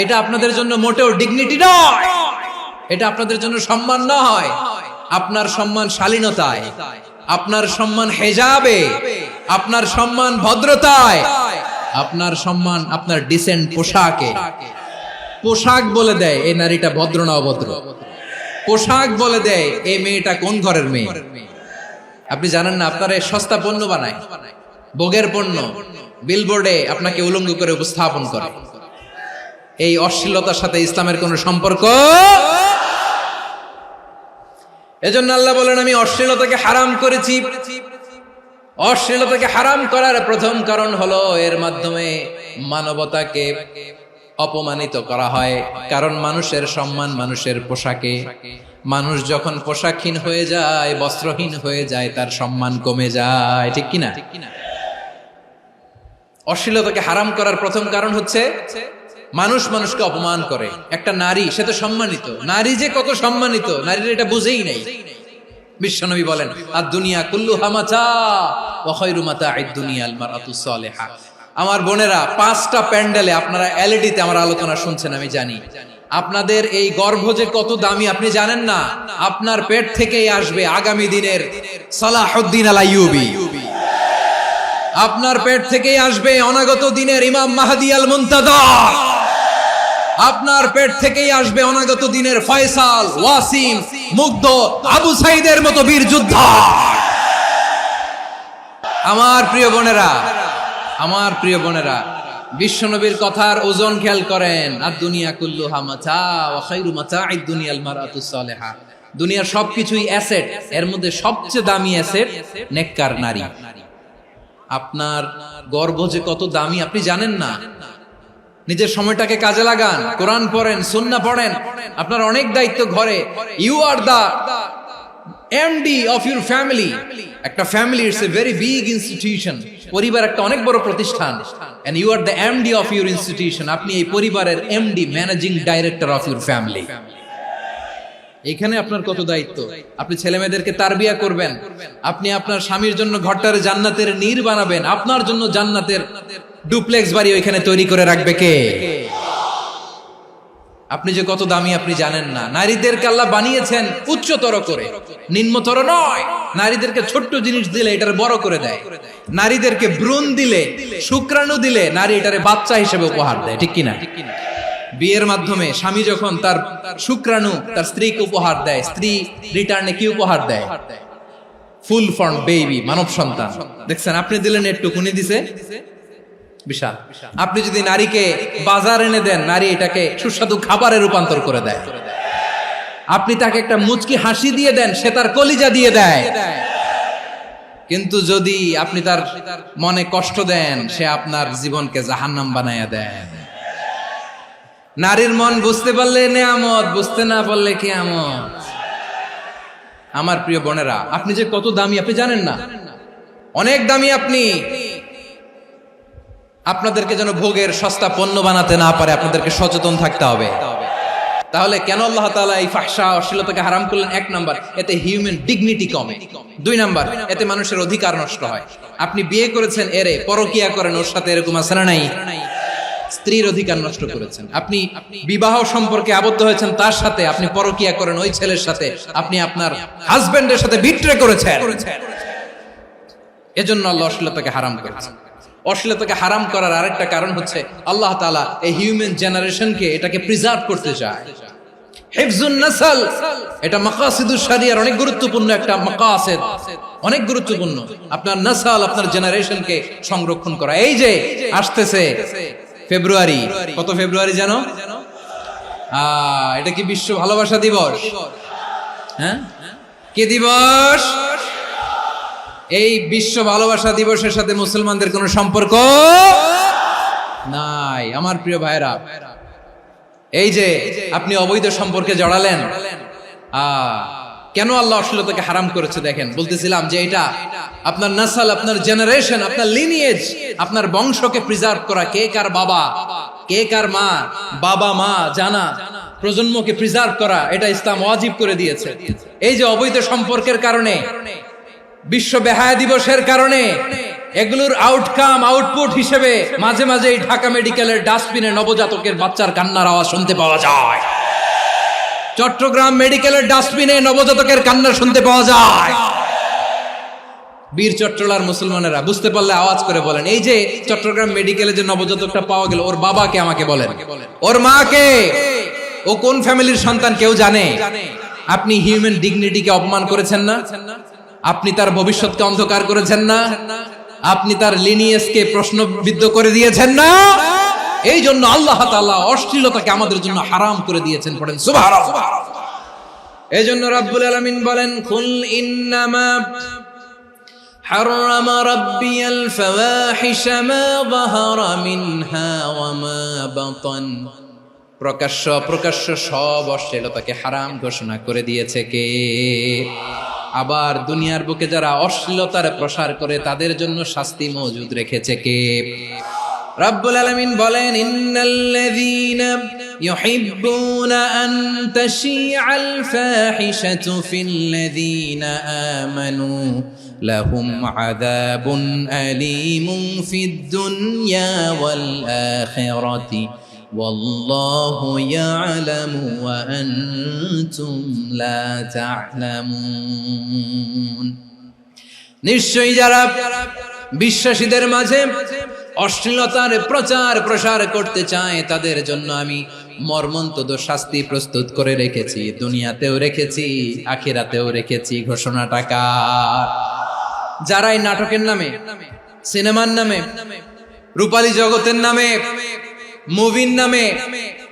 এটা আপনাদের জন্য মোটেও ডিগনিটি নয়, এটা আপনাদের জন্য সম্মান নয়। আপনার সম্মান শালীনতায়, আপনার সম্মান হেজাবে, আপনার সম্মান ভদ্রতায়, আপনার সম্মান আপনার ডিসেন্ট পোশাকে। পোশাক বলে দেয় এই নারীটা ভদ্র না অভদ্র। পোশাক বলে দেয় এই মেয়েটা কোন ঘরের মেয়ে। আপনি জানেন না, আপনারা সস্তা পণ্য বানায়, ভোগের পণ্য, বিলবোর্ডে আপনাকে উলঙ্গ করে উপস্থাপন করে। এই অশ্লীলতার সাথে ইসলামের কোনো সম্পর্ক। এজন্য আল্লাহ বলেন, আমি অশ্লীলতাকে হারাম করেছি। অশ্লীলতাকে হারাম করার প্রথম কারণ হলো এর মাধ্যমে মানবতাকে অপমানিত করা হয়। কারণ মানুষের সম্মান মানুষের পোশাকে। মানুষ যখন পোশাকহীন হয়ে যায়, বস্ত্রহীন হয়ে যায়, তার সম্মান কমে যায়। ঠিক কিনা? অশ্লীলতাকে হারাম করার প্রথম কারণ হচ্ছে মানুষ মানুষকে অপমান করে। একটা নারী, সে তো সম্মানিত, নারী যে কত সম্মানিত নারীরা এটা বুঝেই নাই। বিশ্বনবী বলেন আদ-দুনিয়া কুল্লুহা মাতা ওয়া খায়রু মাতা'আদ দুনিয়া আল মারআতুস সালিহা। আমার বোনেরা, 5টা প্যান্ডেলে আপনারা এলইডিতে আমার আলোচনা শুনছেন, আমি জানি। আপনাদের এই গর্ভ যে কত দামি আপনি জানেন না। আপনার পেট থেকেই আসবে আগামী দিনের সালাহুদ্দিন আল আইয়ুবী। আপনার পেট থেকেই আসবে অনাগত দিনের ইমাম মাহদী আল মুনতাযর। আপনার পেট থেকেই আসবে অনাগত দিনের ফয়সাল, ওয়াসিম, মুগ্ধ, আবু সাইদের মতো বীর যোদ্ধা। আমার প্রিয় বোনেরা, আমার প্রিয় বোনেরা, বিশ্বনবীর কথার ওজন খেয়াল করেন। আদ-দুনিয়া কুল্লুহা মাতা ওয়া খায়রু মাতা'আদ দুনিয়া আল মারআতুস সালিহা। দুনিয়ার সবকিছুই অ্যাসেট, এর মধ্যে সবচেয়ে দামি অ্যাসেট নেককার নারী। আপনার গর্ভ যে কত দামি আপনি জানেন না। নিজের সময়টাকে কাজে লাগান, কোরআন পড়েন, সুন্নাহ পড়েন। আপনার অনেক দায়িত্ব ঘরে। You are the MD of your family. একটা family it's a very big institution. পরিবার একটা অনেক বড় প্রতিষ্ঠান। And you are the MD of your institution. আপনি এই পরিবারের MD, managing director of your family. এখানে আপনার কত দায়িত্ব। আপনি ছেলে মেয়েদেরকে তারবিয়া করবেন, আপনি আপনার স্বামীর জন্য ঘরটারে জান্নাতের নীর বানাবেন, আপনার জন্য জান্নাতের ডুপ্লেক্স বাড়ি ওইখানে তৈরি করে রাখবে কে? আপনি যে কত দামি আপনি জানেন না। নারীদেরকে আল্লাহ বানিয়েছেন উচ্চতর করে, নিম্নতর নয়। নারীদেরকে ছোট্ট জিনিস দিলে এটারে বড় করে দেয়। নারীদেরকে ভ্রূণ দিলে, শুক্রাণু দিলে নারী এটারে বাচ্চা হিসেবে উপহার দেয়, ঠিক কিনা? বিয়ের মাধ্যমে স্বামী যখন তার শুক্রাণু তার স্ত্রীকে উপহার দেয়, স্ত্রী রিটার্নে কি উপহার দেয়? ফুল ফর্ম বেবি, মানব সন্তান। দেখছেন, আপনি দিলেন একটুকুনি, দিছে বিশাল। আপনি যদি নারীকে বাজার এনে দেন, নারী এটাকে সুস্বাদু খাবারে রূপান্তর করে দেয়। আপনি তাকে একটা মুচকি হাসি দিয়ে দেন, সে তার কলিজা দিয়ে দেয়। কিন্তু যদি আপনি তার মনে কষ্ট দেন, সে আপনার জীবনকে জাহান্নাম বানায়া দেয়। নারীর মন বুঝতে পারলে নেয়ামত, বুঝতে না পারলে কিয়ামত। আমার প্রিয় বোনেরা, আপনি যে কত দামি আপনি জানেন না। অনেক দামি আপনি। আপনাদেরকে যেন ভোগের সস্তা পণ্য বানাতে না পারে, আপনাদেরকে সচেতন থাকতে হবে। তাহলে কেন আল্লাহ তাআলা এই ফাহশা, অশ্লীলতাকে হারাম করলেন? 1 নাম্বার, এতে হিউম্যান ডিগনিটি কমে। 2 নাম্বার, এতে মানুষের অধিকার নষ্ট হয়। আপনি বিয়ে করেছেন, এরে পরকিয়া করেন, ওর সাথে এরকম আছে না নাই? স্ত্রীর অধিকার নষ্ট করেছেন। আপনি বিবাহ সম্পর্কে আবদ্ধ হয়েছেন তার সাথে, আপনি পরকিয়া করেন ওই ছেলের সাথে, আপনি আপনার হাজবেন্ডের সাথে বিট্রে করেছেন। এজন্য আল্লাহ অশ্লীলতাকে হারাম করেছেন। অশ্লীলতাকে হারাম করার আরেকটা কারণ হচ্ছে আল্লাহ তাআলা এই হিউম্যান জেনারেশনকে এটাকে প্রিজার্ভ করতে চায়। হিফজুন নাসল, এটা মাকাসিদুশ শরিয়ার অনেক গুরুত্বপূর্ণ একটা মাকাসিদ, অনেক গুরুত্বপূর্ণ। আপনার নাসল, আপনার জেনারেশনকে সংরক্ষণ করা। এই যে আসতেছে ফেব্রুয়ারি, কত ফেব্রুয়ারি জানো? এটা কি বিশ্ব ভালোবাসা দিবস? হ্যাঁ, কি দিবস? এই বিশ্ব ভালোবাসা দিবসের সাথে মুসলমানদের কোনো সম্পর্ক নাই। আমার প্রিয় ভাইরা, এই যে আপনি অবৈধ সম্পর্কে জড়ালেন, কেন আল্লাহ অশ্লীলতাকে হারাম করেছে দেখেন। বলতেছিলাম যে এটা আপনার নাসল, আপনার জেনারেশন, আপনার লিনিয়েজ, আপনার বংশকে প্রিজার্ভ করা। কে কার বাবা, কে কার মা, বাবা মা জানা, প্রজন্মকে প্রিজার্ভ করা, এটা ইসলাম ওয়াজিব করে দিয়েছে। এই যে অবৈধ সম্পর্কের কারণে, বিশ্ব বেহায়া দিবসের কারণে, এগুলোর আউটকাম, আউটপুট হিসেবে মাঝে মাঝে এই ঢাকা মেডিকেলের ডাস্টবিনে নবজাতকের বাচ্চার কান্নার আওয়াজ শুনতে পাওয়া যায়। চট্টগ্রাম মেডিকেলের ডাস্টবিনে নবজাতকের কান্না শুনতে পাওয়া যায়। বীর চট্টলার মুসলমানেরা বুঝতে পারলে আওয়াজ করে বলেন, এই যে চট্টগ্রাম মেডিকেলে যে নবজাতকটা পাওয়া গেল, ওর বাবাকে আমাকে বলেন, ওর মাকে, ও কোন ফ্যামিলির সন্তান কেউ জানে? আপনি হিউম্যান ডিগনিটিকে অপমান করেছেন না? আপনি তার ভবিষ্যৎকে অন্ধকার করেছেন না? আপনি তার লিনিয়েজকে প্রশ্নবিদ্ধ করে দিয়েছেন না? এই জন্য আল্লাহ তাআলা অশ্লীলতাকে আমাদের জন্য হারাম করে দিয়েছেন। পড়েন সুবহানাল্লাহ। এই জন্য রাব্বুল আলামিন বলেন, কুল ইন্নামা হারাম রাব্বিয়াল ফাওয়াহিশা মা যাহারা মিনহা ওয়া মা বাতান। প্রকাশ্য অপ্রকাশ্য সব অশ্লীলতাকে হারাম ঘোষণা করে দিয়েছে কে? আবার দুনিয়ার বুকে যারা অশ্লীলতার প্রসার করে তাদের জন্য শাস্তি মজুদ রেখেছে কে? রাব্বুল আলামিন বলেন, ইন্নাল্লাযীনা يحبون أن تشيع الفاحشة في الذين آمنوا لهم عذاب أليم في الدنيا والآخرة والله يعلم وأنتم لا تعلمون নিশ্চয়ই যারা বিশ্বাসীদের মাঝে অশ্লীলতার প্রচার প্রসার করতে চায় তাদের জন্য আমি মর্মন্তুদ শাস্তি প্রস্তুত করে রেখেছি, দুনিয়াতেও রেখেছি, আখিরাতেও রেখেছি। ঘোষণাটা কার? যারা এই নাটকের নামে, সিনেমার নামে, রূপালী জগতের নামে, মুভির নামে,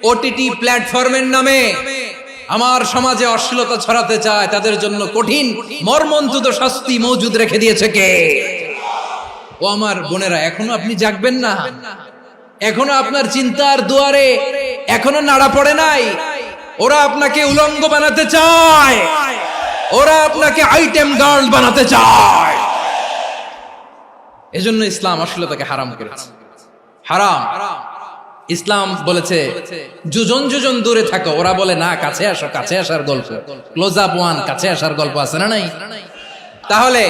ওটিটি প্ল্যাটফর্মের নামে আমার সমাজে অশ্লীলতা ছড়াতে চায় তাদের জন্য কঠিন মর্মন্তুদ শাস্তি মজুদ রেখে দিয়েছে কে? ও আমার বোনেরা, এখনো আপনি জাগবেন না? এখনো আপনার চিন্তার দুয়ারে এখনো নাড়া পড়ে নাই? ওরা আপনাকে উলঙ্গ বানাতে চায়, ওরা আপনাকে আইটেম গার্ল বানাতে চায়। এজন্য ইসলাম অশ্লীলতাকে হারাম করেছে। হারাম। ইসলাম বলেছে যোজন যোজন দূরে থাকো, ওরা বলে না কাছে আসো, কাছে আসার গল্প, ক্লোজ আপ ওয়ান, কাছে আসার গল্প আছে না নাই? তাহলে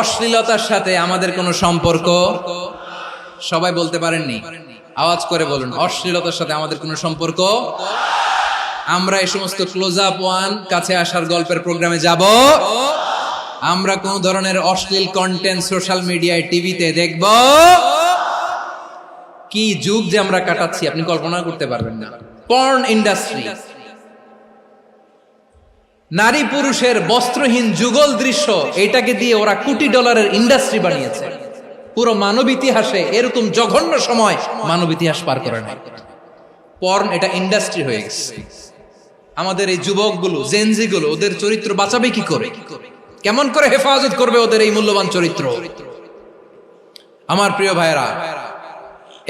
অশ্লীলতার সাথে আমাদের কোনো সম্পর্ক? সবাই বলতে পারেননি, আওয়াজ করে বলুন, অশ্লীলতার সাথে আমাদের কোনো সম্পর্ক? আমরা এই সমস্ত ক্লোজ আপ ওয়ান, কাছে আসার গল্পের প্রোগ্রামে যাব? আমরা কোন ধরনের অশ্লীল কন্টেন্ট সোশ্যাল মিডিয়ায়, টিভিতে দেখব? কি যুগ যে আমরা কাটাচ্ছি আপনি কল্পনা করতে পারবেন না। পর্ন ইন্ডাস্ট্রি, নারী পুরুষের বস্ত্রহীন যুগল দৃশ্য, এটাকে দিয়ে ওরা কোটি ডলারের ইন্ডাস্ট্রি বানিয়েছে। পুরো মানব ইতিহাসে এরকম জঘন্য সময় মানব ইতিহাস পার করে নাই। পর্ন এটা ইন্ডাস্ট্রি হয়ে গেছে। আমাদের এই যুবকগুলো, জেনজি গুলো, ওদের চরিত্র বাঁচাবে কি করে? কেমন করে হেফাজত করবে ওদের এই মূল্যবান চরিত্র? আমার প্রিয় ভাইরা,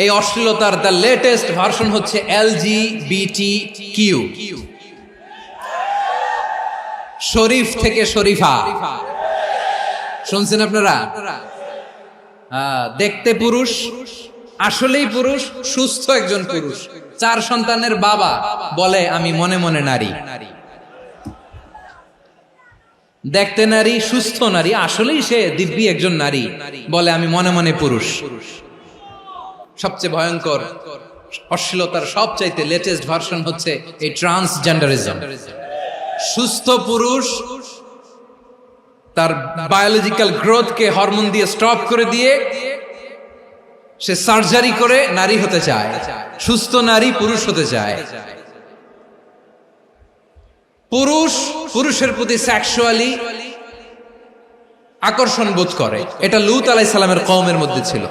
এই অশ্লীলতার দ্য লেটেস্ট ভার্সন হচ্ছে LGBTQ, শরীফ থেকে শরীফা। শুনছেন আপনারা? দেখতে পুরুষ, আসলেই পুরুষ, সুস্থ একজন পুরুষ, 4 সন্তানের বাবা, বলে আমি মনে মনে নারী। দেখতে নারী, সুস্থ নারী, আসলেই সে দিব্যি একজন নারী, বলে আমি মনে মনে পুরুষ। সবচেয়ে ভয়ঙ্কর অশ্লীলতার সবচাইতে লেটেস্ট ভার্সন হচ্ছে এই ট্রান্সজেন্ডারিজম। সুস্থ পুরুষ তার বায়োলজিক্যাল গ্রোথকে হরমোন দিয়ে স্টপ করে দিয়ে সে সার্জারি করে নারী হতে চায়, সুস্থ নারী পুরুষ হতে চায়। পুরুষ পুরুষের প্রতি সেক্সুয়ালি আকর্ষণ বোধ করে, এটা লূত আলাইহিস সালামের কওমের মধ্যে ছিল।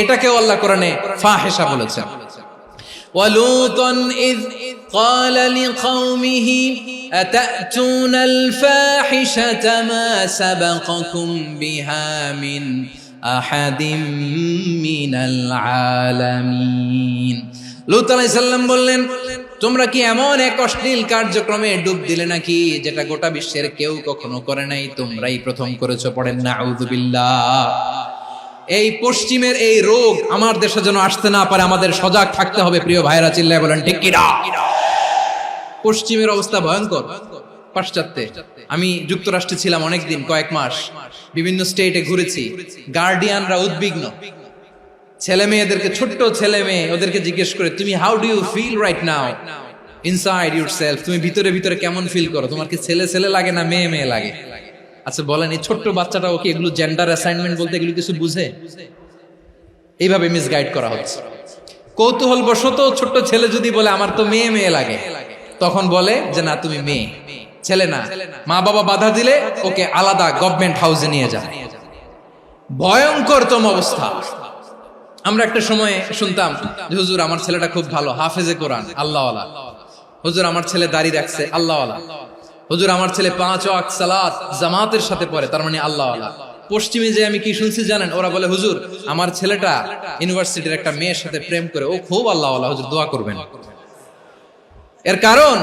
এটাকে আল্লাহ কোরআনে ফাহিশা বলেছেন। ওয়ালুতান ইয قال لقومه أتأتون الفاحشة ما سبقكم بها من أحد من العالمين। লূত আলাইহিস সালাম বললেন, তোমরা কি এমন এক অশ্লীল কার্যক্রমে ডুব দিলে নাকি যেটা গোটা বিশ্বের কেউ কখনো করে নাই, তোমরাই প্রথম করেছো? পড়েন নাউযুবিল্লাহ। এই পশ্চিমের এই রোগ আমার দেশে যেন আসতে না পারে, আমাদের সজাগ থাকতে হবে। প্রিয় ভাইরা, চিল্লায় বলেন ঠিক কি না? পশ্চিমের অবস্থা ভয়ঙ্কর। পাশ্চাত্যে, আমি যুক্তরাষ্ট্রে ছিলাম অনেকদিন, কয়েক মাস, বিভিন্ন স্টেটে ঘুরেছি। গার্ডিয়ানরা উদ্বিগ্ন, ছেলে মেয়েদেরকে, ছোট্ট ছেলে মেয়ে, ওদেরকে জিজ্ঞেস করে, তুমি how do you feel right now inside yourself? তুমি ভিতরে ভিতরে কেমন ফিল করো? তোমার কি ছেলে ছেলে লাগে না মেয়ে মেয়ে লাগে? আচ্ছা বলেন, এই ছোট্ট বাচ্চাটাও কি এগুলো জেন্ডার অ্যাসাইনমেন্ট বলতে এগুলো কিছু বুঝে? এইভাবে মিসগাইড করা হচ্ছে। কৌতূহল বশত ছোট্ট ছেলে যদি বলে আমার তো মেয়ে মেয়ে লাগে, তখন বলে যে না তুমি মেয়ে, ছেলে না। মা বাবা বাধা দিলে ওকে আলাদা গভর্নমেন্ট হাউসে নিয়ে যায়। ভয়ঙ্করতম অবস্থা। আমরা একটা সময় শুনতাম যে হুজুর আমার ছেলেটা খুব ভালো, হাফেজে কোরআন, আল্লাহওয়ালা। হুজুর আমার ছেলে দাড়ি রাখছে, আল্লাহওয়ালা। হুজুর আমার ছেলে 5 ওয়াক্ত সালাত জামাতের সাথে পড়ে, তার মানে আল্লাহওয়ালা। পশ্চিমে যে আমি কি শুনছি জানেন? ওরা বলে হুজুর আমার ছেলেটা ইউনিভার্সিটির একটা মেয়ের সাথে প্রেম করে, ও খুব আল্লাহওয়ালা, হুজুর দোয়া করবেন। এর কারণ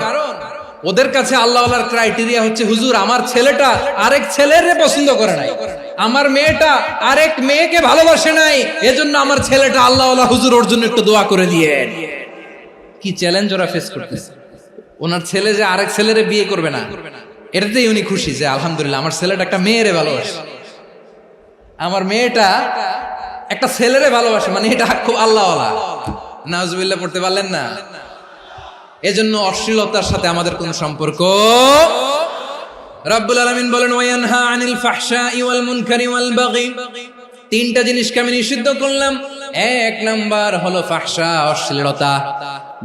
ওদের কাছে আল্লাহওয়ালার ক্রাইটেরিয়া হচ্ছে হুজুর আমার ছেলেটা আরেক ছেলের পছন্দ করে নাই, আমার মেয়েটা আরেক মেয়েকে ভালোবাসে নাই, এজন্য আমার ছেলেটা আল্লাহওয়ালা, হুজুর ওর জন্য একটু দোয়া করে দিয়েন। কি চ্যালেঞ্জ ওরা ফেস করতেছে। ওনার ছেলে যে আরেক ছেলেরে বিয়ে করবে না, এটাতেই উনি খুশি যে আলহামদুলিল্লাহ আমার ছেলেটা একটা মেয়েরে ভালোবাসে, আমার মেয়েটা একটা ছেলেরে ভালোবাসে, মানে এটা খুব আল্লাহওয়ালা। নাউজুবিল্লাহ পড়তে পারলেন না? এজন্য অশ্লীলতার সাথে আমাদের কোন সম্পর্ক। রাব্বুল আলামিন বলেন ওয়ায়ানহা আনিল ফাহশাই ওয়াল মুনকারি ওয়াল বাগি, তিনটা জিনিসকে আমি নিষিদ্ধ করলাম। এক নাম্বার হলো ফাহশা, অশ্লীলতা।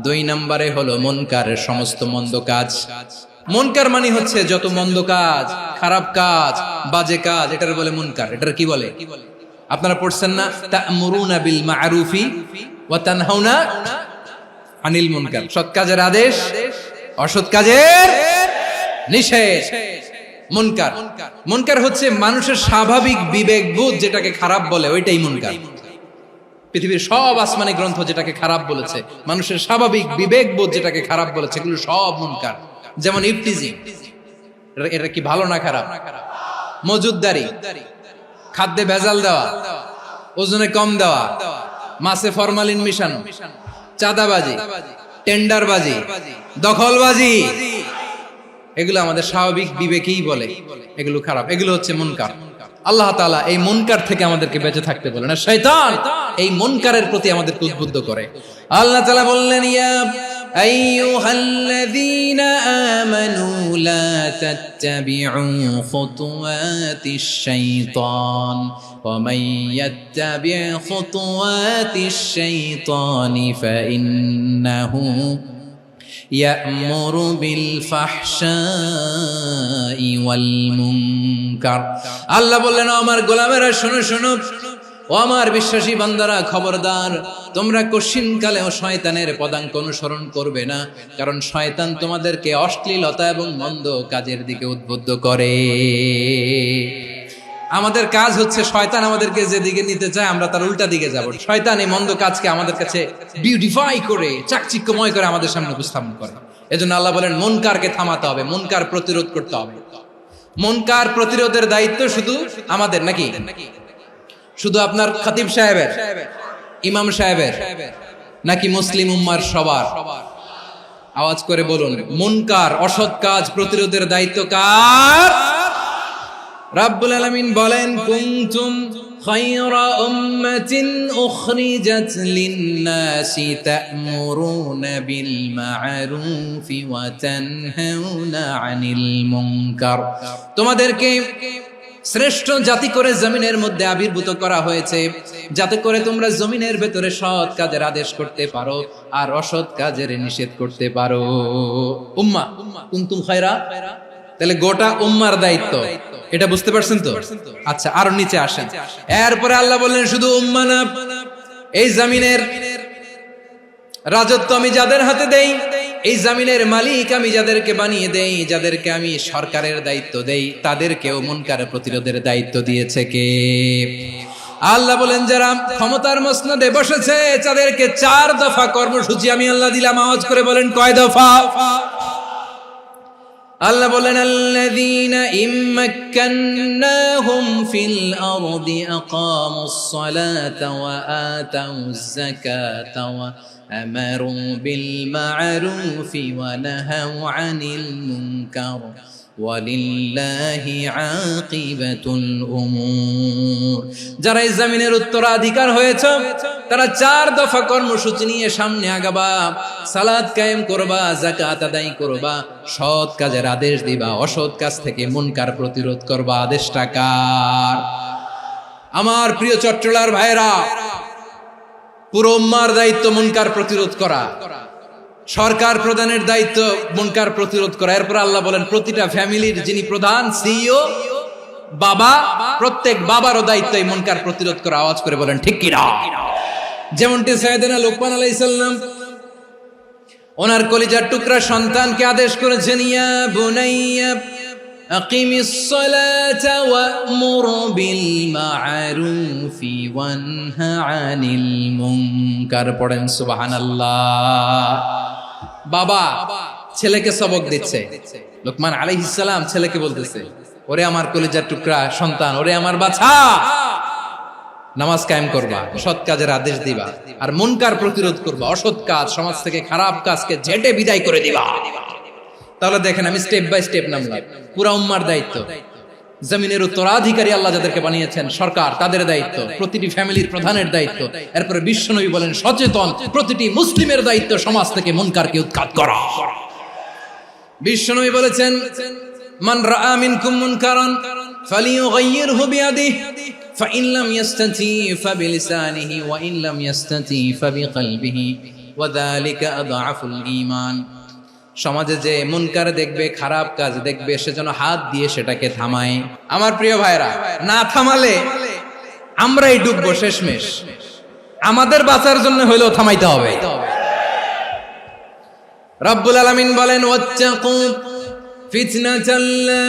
দুই নম্বরে হলো মুনকার, সমস্ত মন্দ কাজ। মুনকার মানে হচ্ছে যত মন্দ কাজ, খারাপ কাজ, বাজে কাজ, এটার বলে মুনকার। এটার কি বলে? আপনারা পড়ছেন না, তা'মুরুনা বিল মা'রুফি ওয়া তানহাউনা আনিল মুনকার। সৎ কাজের আদেশ, অসৎ কাজের নিষেধ। মুনকার, মুনকার হচ্ছে মানুষের স্বাভাবিক বিবেকবোধ যেটাকে খারাপ বলে, ওইটাই মুনকার। পৃথিবীর সব আসমানি গ্রন্থ যেটাকে খারাপ বলেছে, মানুষের স্বাভাবিক বিবেকবোধ যেটাকে খারাপ বলেছে, এগুলো সব মুনকার। যেমন ইফতিজিং, এটা কি ভালো না খারাপ? মজুদদারি, খাদ্যে ভেজাল দেওয়া, ওজনে কম দেওয়া, মাছে ফরমালিন মিশানো, চাঁদাবাজি, টেন্ডারবাজি, দখলবাজি, এগুলো আমাদের স্বাভাবিক বিবেকেই বলে এগুলো খারাপ, এগুলো হচ্ছে মুনকার। আল্লাহ তাআলা এই মুনকার থেকে আমাদেরকে বেঁচে থাকতে বলেন, আর শয়তান এই মুনকারের প্রতি আমাদেরকে উদ্বুদ্ধ করে। আল্লাহ তাআলা বললেন, ইয়া আইয়ুহাল্লাযীনা আমানু লা তাত্তাবিউ খুতুওয়াতিশ শাইতান ওয়া মান ইয়াত্তাবি' খুতুওয়াতিশ শাইতানি ফাইন্নাহু ইয়া'মুরু বিল ফাহশাই ওয়াল মুনকার। আল্লাহ বললেন, আমার গোলামেরা শোনো শোনো, ও আমার বিশ্বাসী বান্দারা খবরদার, তোমরা কশিনকালেও শয়তানের পদাঙ্ক অনুসরণ করবে না, কারণ শয়তান তোমাদেরকে অশ্লীলতা এবং মন্দ কাজের দিকে উদ্বুদ্ধ করে। আমাদের কাজ হচ্ছে শয়তান আমাদেরকে যেদিকে নিতে চায় আমরা তার উল্টা দিকে যাব। শয়তান এই মন্দ কাজকে আমাদের কাছে বিউটিফাই করে, চাকচিক্যময় করে আমাদের সামনে উপস্থাপন করে। এজন্য আল্লাহ বলেন মুনকারকে থামাতে হবে, মুনকার প্রতিরোধ করতে হবে। মুনকার প্রতিরোধের দায়িত্ব শুধু আমাদের নাকি? শুধু আপনার খতিব সাহেবের, ইমাম সাহেবের, নাকি মুসলিম উম্মার সবার? আওয়াজ করে বলুন, মুনকার অসৎ কাজ প্রতিরোধের দায়িত্ব কার? রাব্বুল আলামিন বলেন, কুনতুম খায়রা উম্মাতিন উখরিজাত লিন-নাসি তা'মুরুনা বিল মা'রুফি ওয়া তানহাউনা আনিল মুনকার। তোমাদেরকে শ্রেষ্ঠ জাতি করে জমিনের মধ্যে আবির্ভূত করা হয়েছে, যাতে করে তোমরা জমিনের ভেতরে সৎ কাজের আদেশ করতে পারো আর অসৎ কাজের নিষেধ করতে পারো। উম্মাহ, কুনতুম খায়রা, তাহলে গোটা উম্মার দায়িত্ব, এটা বুঝতে পারছেন তো? আচ্ছা, আরো নিচে আসেন। এরপরে আল্লাহ বললেন, শুধু উম্মাহ না, এই জমিনের রাজত্ব আমি যাদের হাতে দেই, এই জমিনের মালিক আমি যাদেরকে বানিয়ে দেই, যাদেরকে আমি সরকারের দায়িত্ব দেই, তাদেরকেও মুনকার প্রতিরোধের দায়িত্ব দিয়েছে কে? আল্লাহ বলেন, যারা ক্ষমতার মসনদে বসেছে তাদেরকে 4 দফা কর্মসূচি আমি আল্লাহ দিলাম। আওয়াজ করে বলেন, কয় দফা? আল্লাহ বলেন, আল্লাযীনা ইম্মাক্কান্নাহুম ফিল আরদি আকামুস সালাতা ওয়া আতাউয যাকাতা ওয়া আমারু বিল মা'রুফি ওয়া নাহাউ আনিল মুনকার ওয়ালিল্লাহি আকিবাতুল উমুর। যারা এই জমিনের উত্তরাধিকার হয়েছে তারা 4 দফা কর্মসূচি নিয়ে সামনে আগাবা। সালাত কায়েম করবা, যাকাত আদায় করবা, সৎ কাজের আদেশ দিবা, অসৎ কাজ থেকে মুনকার প্রতিরোধ করবা। আদেশটা কার? আমার প্রিয় চট্টলার ভাইরা, পুরো উম্মার দায়িত্ব মুনকার প্রতিরোধ করা, সরকার প্রধানের দায়িত্ব মুনকার প্রতিরোধ করা। এরপর আল্লাহ বলেন, প্রতিটা ফ্যামিলির যিনি প্রধান সিইও বাবা, প্রত্যেক বাবারও দায়িত্ব এই মুনকার প্রতিরোধ করা। আওয়াজ করে বলেন ঠিক কি না? যেমনটি সাইয়েদনা লুকমান আলাইহিস সালাম ওনার কলিজার টুকরা সন্তানকে আদেশ করেছেন, ইয়া বুনাইয়া আকিমিস সালাতা ওয়া'মুর বিল মা'রুফি ওয়ানহা আনিল মুনকার। পড়েন সুবহানাল্লাহ। বাবা ছেলেকে সবক দিচ্ছে, লুকমান আলাইহিস সালাম ছেলেকে বলতেছে, ওরে আমার কলিজার টুকরা সন্তান, ওরে আমার বাছা, নামাজ কায়েম করবা, সৎ কাজের আদেশ দিবা, আর মুনকার প্রতিরোধ করবা, অসৎ কাজ সমাজ থেকে খারাপ কাজকে ঝেঁটে বিদায় করে দিবা। তাহলে দেখেন আমি স্টেপ বাই স্টেপ নামলাম। পুরা উম্মার দায়িত্ব, জমিনের উত্তরাধিকারী আল্লাহ যাদেরকে বানিয়েছেন সরকার, তাদের দায়িত্ব, প্রতিটি ফ্যামিলির প্রধানের দায়িত্ব, এরপরে বিশ্বনবী বলেন সচেতন প্রতিটি মুসলিমের দায়িত্ব সমাজ থেকে মুনকারকে উৎখাত করা। বিশ্বনবী বলেছেন মান রাআ মিনকুম মুনকারান ফালিয়ুগাইয়িরহু বিয়াদিহি ফাইন লাম ইয়াসতাতি ফাবিলিসানিহি ওয়া ইন লাম ইয়াসতাতি ফাবিকলবিহি ওয়া যালিকা আযআফুল ঈমান। সমাজে যে মুনকার দেখবে, খারাপ কাজ দেখবে, সে যেন হাত দিয়ে সেটাকে থামায়। আমার প্রিয় ভাইরা, না থামালে আমরাই ডুববো শেষমেশ। আমাদের বাঁচার জন্য হইলেও থামাইতে হবে। রব্বুল আলামিন বলেন ওয়াত্তাকু ফিতনাতাল লা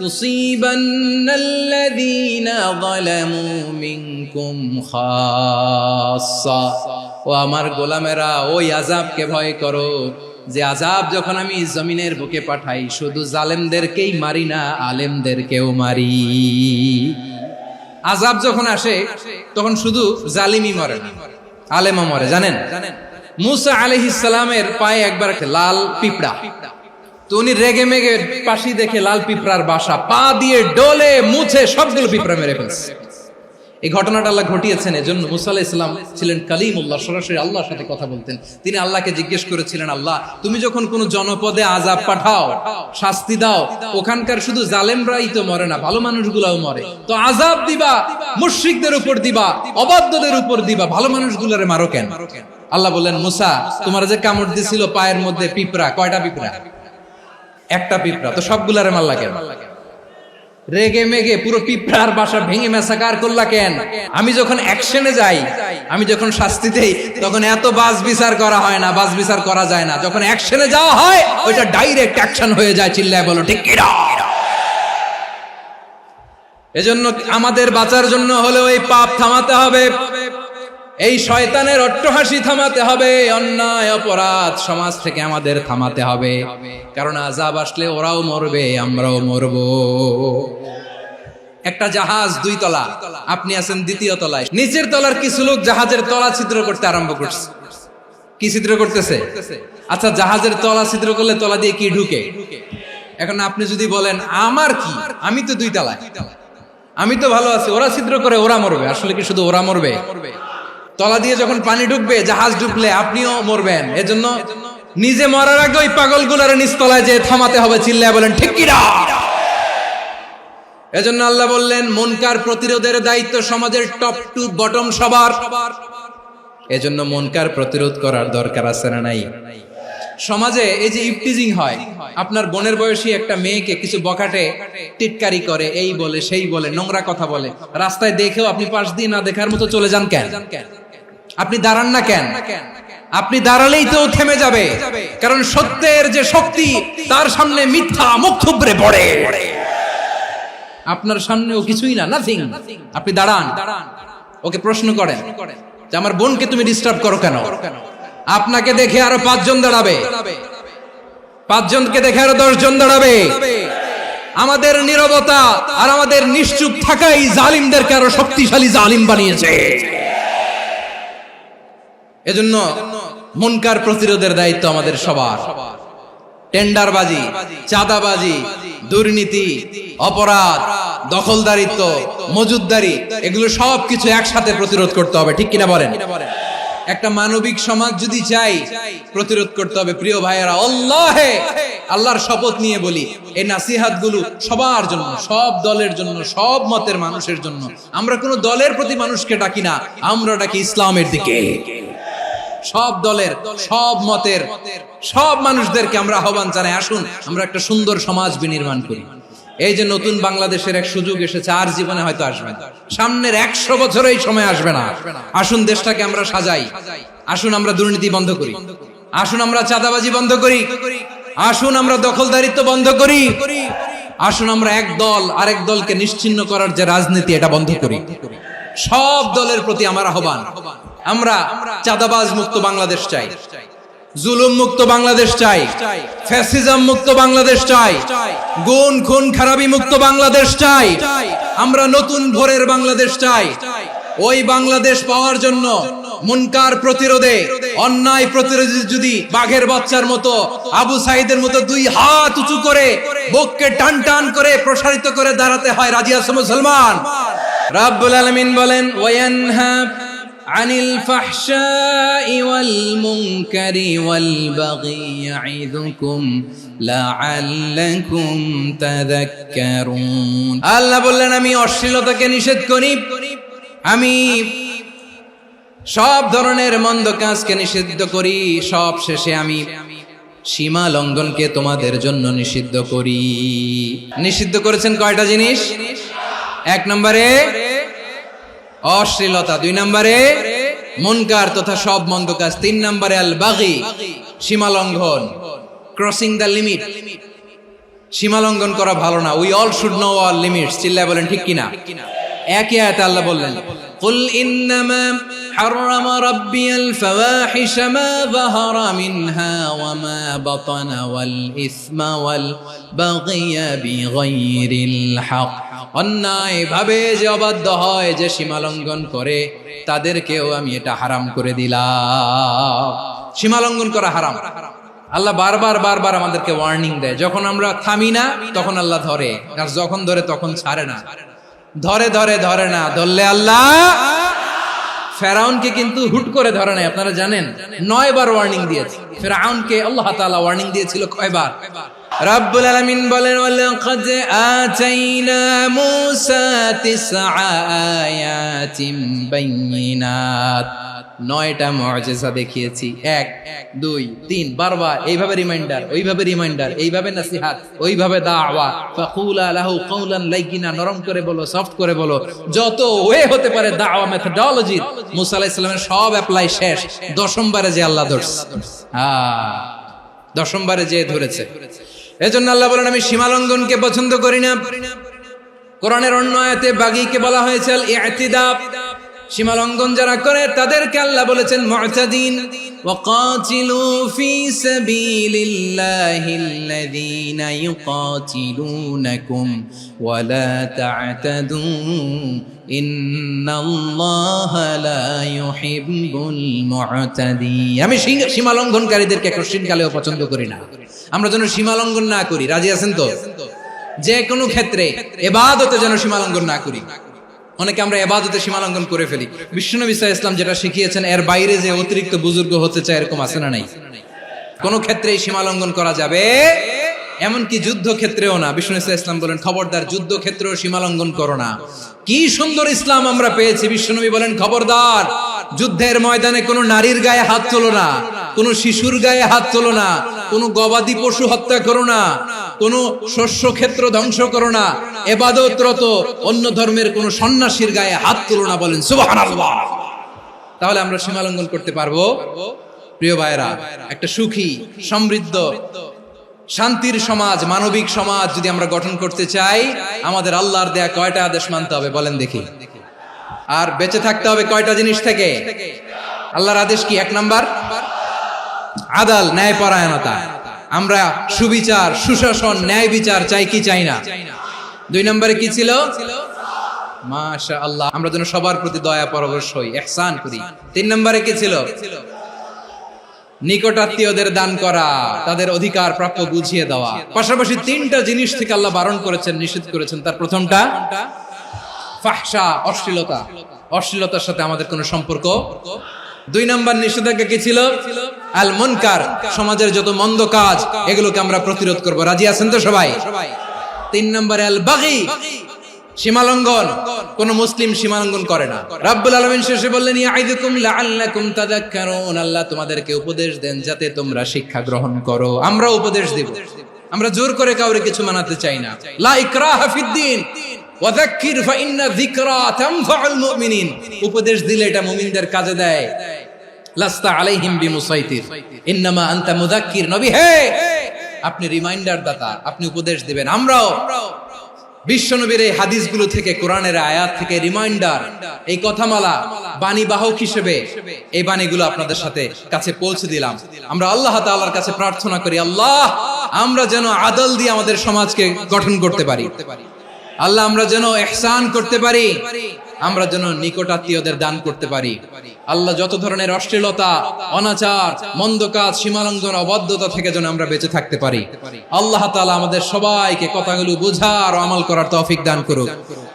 তুসিবান্নাল্লাযীনা যালামু মিনকুম খাসসা। ও আমার গোলামেরা, ওই আযাবকে ভয় করো যে আযাব যখন আমি জমিনের বুকে পাঠাই শুধু জালেমদেরকেই মারি না, আলেমদেরকেও মারি। আযাব যখন আসে তখন শুধু জালিমই মরে না, আলেমও মরে। জানেন মুসা আলাইহিস সালামের পায়ে একবার লাল পিঁপড়া, তো উনি রেগে মেগে পাশি দেখে লাল পিঁপড়ার বাসা, পা দিয়ে ডলে মুছে সবগুলো পিঁপড়া মেরে ফেলছে। এই ঘটনাটা আল্লাহ ঘটিয়েছেন। এজন্য মুসা আলাইহিস সালাম ছিলেন কালিমুল্লাহ, সরাসরি আল্লাহর সাথে কথা বলতেন। তিনি আল্লাহকে জিজ্ঞেস করেছিলেন, আল্লাহ তুমি যখন কোন জনপদে আযাব পাঠাও, শাস্তি দাও, ওখানকার শুধু জালেমরাই তো মরে না, ভালো মানুষগুলাও মরে, তো আযাব দিবা মুশরিকদের উপর দিবা, অবাধ্যদের উপর দিবা, ভালো মানুষগুলোরে মারো কেন? আল্লাহ বললেন, মুসা তোমার যে কামড় দিছিল পায়ের মধ্যে পিঁপড়া, কয়টা পিঁপড়া? একটা পিঁপড়া, তো সবগুলারে মারলা কেন? রেগে মেগে পুরো পিঁপড়ার বাসা ভেঙে মেসাকার করলা কেন? আমি যখন অ্যাকশনে যাই, আমি যখন শাস্তি দেই, তখন এত বাস বিচার করা হয় না, বাস বিচার করা যায় না। যখন অ্যাকশনে যাওয়া হয় ওইটা ডাইরেক্ট অ্যাকশন হয়ে যায়। চিল্লায় বলো ঠিক কি না? এজন্য আমাদের বাঁচার জন্য হলেও এই পাপ থামাতে হবে, এই শয়তানের অট্টহাসি থামাতে হবে, অন্যায় অপরাধ সমাজ থেকে আমাদের থামাতে হবে। কারণ আযাব আসলে ওরাও মরবে, আমরাও মরব। একটা জাহাজ 2 তলা, আপনি আছেন 2য় তলায়। নিচের তলার কিছু লোক জাহাজের তলা ছিদ্র করতে আরম্ভ করছে। কি ছিদ্র করতেছে? আচ্ছা, জাহাজের তলা ছিদ্র করলে তলা দিয়ে কি ঢুকে? এখন আপনি যদি বলেন আমার কি, আমি তো 2 তলায়, আমি তো ভালো আছি, ওরা ছিদ্র করে ওরা মরবে। আসলে কি শুধু ওরা মরবে? তলা দিয়ে যখন পানি ঢুকবে, জাহাজ ঢুকলে আপনিও মরবেন। এজন্য নিজে মরার আগে ওই পাগলগুলোর নিচতলায় যে থামাতে হবে। চিল্লায় বলেন ঠিক কি না? এজন্য আল্লাহ বললেন মুনকার প্রতিরোধের দায়িত্ব সমাজের টপ টু বটম সবার। এজন্য মুনকার প্রতিরোধ করার দরকার আছে না নাই? সমাজে এই যে ইফটিজিং হয়, আপনার বোনের বয়সী একটা মেয়েকে কিছু বকাটে টিটকারি করে, এই বলে সেই বলে, নোংরা কথা বলে, রাস্তায় দেখেও আপনি পাশ দিয়ে না দেখার মতো চলে যান কেন? আপনি দাঁড়ান না কেন? আপনি দাঁড়ালেই তো থেমে যাবে, কারণ সত্যের যে শক্তি তার সামনে মিথ্যা মুখ থুবড়ে পড়ে। আপনার সামনে ও কিছুই না, নাথিং। আপনি দাঁড়ান, ওকে প্রশ্ন করেন যে আমার বোনকে তুমি ডিস্টার্ব করো কেন? আপনাকে দেখে আরো 5 জন দাঁড়াবে, 5 জনকে দেখে আরো 10 জন দাঁড়াবে। আমাদের নীরবতা আর আমাদের নিশ্চুপ থাকাই জালিমদেরকে আরো শক্তিশালী জালিম বানিয়েছে। এজন্য মুনকার প্রতিরোধের দায়িত্ব আমাদের সবার। টেন্ডারবাজি, চাঁদাবাজি, দুর্নীতি, অপরাধ, দখলদারিত্ব, মজুদদারি, এগুলো সবকিছু একসাথে প্রতিরোধ করতে হবে। ঠিক কিনা বলেন? একটা মানবিক সমাজ যদি চাই, প্রতিরোধ করতে হবে। প্রিয় ভাইয়েরা, আল্লাহর শপথ নিয়ে বলি, এই নাসিহাত গুলো সবার জন্য, সব দলের জন্য, সব মতের মানুষের জন্য। আমরা কোনো দলের প্রতি মানুষকে ডাকি না, আমরা ডাকি ইসলামের দিকে। সব দলের, সব মতের, সব মানুষদেরকে আমরা আহ্বান জানাই, আসুন আমরা একটা সুন্দর সমাজ বিনির্মাণ করি। এই যে নতুন বাংলাদেশের এক সুযোগ এসেছে, আর জীবনে হয়তো আসবে না, সামনের 100 বছর এই সময় আসবে না। আসুন দেশটাকে আমরা সাজাই, আসুন আমরা দুর্নীতি বন্ধ করি, আসুন আমরা চাঁদাবাজি বন্ধ করি, আসুন আমরা দখলদারিত্ব বন্ধ করি, আসুন আমরা এক দল আরেক দলকে নিশ্চিহ্ন করার যে রাজনীতি, এটা বন্ধ করি। সব দলের প্রতি আমার আহ্বান, আমরা চাঁদাবাজ মুক্ত বাংলাদেশ চাই, জুলুম মুক্ত বাংলাদেশ চাই, ফ্যাসিজম মুক্ত বাংলাদেশ চাই, গুণ খুন খারাপি মুক্ত বাংলাদেশ চাই, আমরা নতুন ভোরের বাংলাদেশ চাই। ওই বাংলাদেশ পাওয়ার জন্য মুনকার প্রতিরোধে, অন্যায় প্রতিরোধে যদি বাঘের বাচ্চার মতো, আবু সাইদের মতো দুই হাত উঁচু করে বুককে টান টান করে প্রসারিত করে দাঁড়াতে হয়, রাজি আছো মুসলমান? রাব্বুল আলামিন বলেন ওয়ায়ানহা আনিল ফাহশাই ওয়াল মুনকারি ওয়াল বাগি ইয়াইযুকুম লাআল্লাকুম তাযাক্কারুন। আল্লাহ বললেন আমি অশ্লীলতাকে নিষেধ করি, আমি সব ধরনের মন্দ কাজকে নিষিদ্ধ করি, সব শেষে আমি সীমা লঙ্ঘনকে তোমাদের জন্য নিষিদ্ধ করি। নিষিদ্ধ করেছেন কয়টা জিনিস? 1 নম্বরে অশ্লীলতা, 2 নম্বরে মুনকার তথা সব মন্দ কাজ, 3 নম্বরে আল বাগি সীমা লঙ্ঘন, ক্রসিং দ্য লিমিট। সীমা লঙ্ঘন করা ভালো না। We all should know our limits. চিল্লায় বলেন ঠিক কিনা? একই আয়াতে আল্লাহ বললেন কুল ইন্নামা হারামা রাব্বিয়াল ফাওয়াহিশা মা যাহারা মিনহা ওয়া মা বাতানা ওয়াল ইসমা ওয়াল বাগিয়া বিগাইরিল হক। অন্যায় ভাবে যে অবাধ্য হয়, যে সীমা লঙ্ঘন করে, তাদেরকেও আমি এটা হারাম করে দিলাম। সীমা লঙ্ঘন করা হারাম। আল্লাহ বারবার বারবার আমাদেরকে ওয়ার্নিং দেয়। যখন আমরা থামি না তখন আল্লাহ ধরে, আর যখন ধরে তখন ছাড়ে না। ধরে ধরে ধরে না, ধরলে আল্লাহ। ফেরাউনকে কিন্তু হুট করে ধরে নাই, আপনারা জানেন 9 বার ওয়ার্নিং দিয়েছে। ফেরাউনকে আল্লাহ তাআলা ওয়ার্নিং দিয়েছিল কয়বার? রাব্বুল আলামিন বলেন ওয়ালাকাদ আতাইনা মূসা 9 আয়াতিন বাইয়িনাত। 9টা মুআজিজা দেখিয়েছি। 1 2 3 বারবার এইভাবে রিমাইন্ডার, ওইভাবে রিমাইন্ডার, এইভাবে নসিহত, ওইভাবে দাওয়া। ফাকুলা লাহু কাওলান লাইয়িনা, নরম করে বলো, সফট করে বলো, যত ওয়ে হতে পারে দাওয়া মেথডোলজি। মুসা আলাইহিস সালামের সব অ্যাপ্লাই শেষ। 10ম বারে যে আল্লাহ ধরছে, 10ম বারে যে ধরেছে। এজন্য আল্লাহ বলেন আমি সীমা লঙ্ঘনকে পছন্দ করি না। কোরআনের অন্য আয়াতে বাগীকে বলা হয়েছে আল ইতিদা। সীমা লঙ্ঘন যারা করে তাদেরকে আল্লাহ বলেছেন মুতাদিন। ওয়াকাতিলু ফি সাবিলিল্লাহিল্লাযীনা ইউকাতিলুনাকুম ওয়া লা তা'তাদু ইন্নাল্লাহা লা ইউহিব্বুল মুতাদিন। আমি সীমা লঙ্ঘনকারীদেরকে কোশ্চিনকালেও পছন্দ করি না। আমরা যেন সীমা লঙ্ঘন না করি, রাজি আছেন তো? যে কোনো ক্ষেত্রে ইবাদতে যেন সীমা লঙ্ঘন না করি। অনেকে আমরা ইবাদতে সীমা লঙ্ঘন করে ফেলি। বিশ্বনবী সাল্লাল্লাহু আলাইহি ওয়াসাল্লাম যেটা শিখিয়েছেন এর বাইরে যে অতিরিক্ত বুজুর্গ হতে চায়, এরকম আছে না নাই? কোন ক্ষেত্রেই সীমা লঙ্ঘন করা যাবে, এমনকি যুদ্ধ ক্ষেত্রেও না। বিশ্বনবী সাল্লাল্লাহু আলাইহি ওয়াসাল্লাম বলেন খবরদার যুদ্ধ ক্ষেত্রেও সীমা লঙ্ঘন করো না। কি সুন্দর ইসলাম আমরা পেয়েছি। বিশ্বনবী বলেন খবরদার যুদ্ধের ময়দানে কোনো নারীর গায়ে হাত তোলো না, কোনো শিশুর গায়ে হাত তোলো না, কোনো গবাদি পশু হত্যা করো না, কোনো শস্য ক্ষেত্র ধ্বংস করো না, ইবাদতরত অন্য ধর্মের কোনো সন্ন্যাসীর গায়ে হাত তোলো না। বলেন সুবহানাল্লাহ। তাহলে আমরা সীমা লঙ্ঘন করতে পারবো? প্রিয় ভাইরা, একটা সুখী, সমৃদ্ধ, শান্তির সমাজ, মানবিক সমাজ যদি আমরা গঠন করতে চাই, আমাদের আল্লাহর দেয়া কয়টা আদেশ মানতে হবে বলেন দেখি? আর বেঁচে থাকতে হবে কয়টা জিনিস থেকে? আল্লাহর আদেশ কি? 1 নাম্বার আদাল, ন্যায়পরায়ণতা। আমরা সুবিচার, সুশাসন, ন্যায় বিচার চাই কি চাই না? 2 নম্বরে কি ছিল? মাশাআল্লাহ, আমরা যেন সবার প্রতি দয়া পরবশ হই, ইহসান করি। 3 নম্বরে কি ছিল? নিকটাত্মীয়দের দান করা, তাদের অধিকার প্রাপ্য বুঝিয়ে দেওয়া। পাশাপাশি 3টা জিনিস থেকে আল্লাহ বারণ করেছেন, নিষেধ করেছেন। তার প্রথমটা ফাহশা, অশ্লীলতা। অশ্লীলতার সাথে আমাদের কোনো সম্পর্ক। 2 নম্বর নিষেধাজ্ঞা কি ছিল? আল মুনকার, সমাজের যত মন্দ কাজ এগুলোকে আমরা প্রতিরোধ করব। রাজি আছেন তো সবাই? 3 নম্বরে আল বাগী, সীমালঙ্ঘন। কোন মুসলিম সীমালঙ্ঘন করে না। রাব্বুল আলামিন শেষে বললেন ইয়াইদুকুম লাআল্লাকুম তাযাক্কারুন। আল্লাহ তোমাদেরকে উপদেশ দেন যাতে তোমরা শিক্ষা গ্রহণ করো। আমরা উপদেশ দেব, আমরা জোর করে কাউরে কিছু মানাতে চাই না। লা ইকরাহা ফিদ্দিন ওয়াযাক্কির ফাইন্না যিকরা তানফাউল মুমিনিন। উপদেশ দিলে এটা মুমিনদের কাজে দেয়। লাস্তা আলাইহিম বিমুসাইতির ইন্নামা আনতা মুযাক্কির। নবী হে, আপনি রিমাইন্ডার দাতা, আপনি উপদেশ দিবেন। আমরাও বিশ্বনবীর এই হাদিসগুলো থেকে, কোরআনের আয়াত থেকে রিমাইন্ডার, এই কথামালা, বাণী বাহক হিসেবে এই বাণীগুলো আপনাদের সাথে কাছে পৌঁছে দিলাম। আমরা আল্লাহ তাআলার কাছে প্রার্থনা করি, আল্লাহ আমরা যেন আদল দিয়ে আমাদের সমাজকে গঠন করতে পারি। আল্লাহ আমরা যেন ইহসান করতে পারি। আমরা যেন নিকটাত্মীয়দের দান করতে পারি। আল্লাহ যত ধরনের অশ্লীলতা, অনাচার, মন্দ কাজ, সীমালঙ্ঘন, অবাধ্যতা থেকে যেন আমরা বেঁচে থাকতে পারি। আল্লাহ তাআলা আমাদের সবাইকে কথাগুলো বুঝার ও আমল করার তৌফিক দান করুক।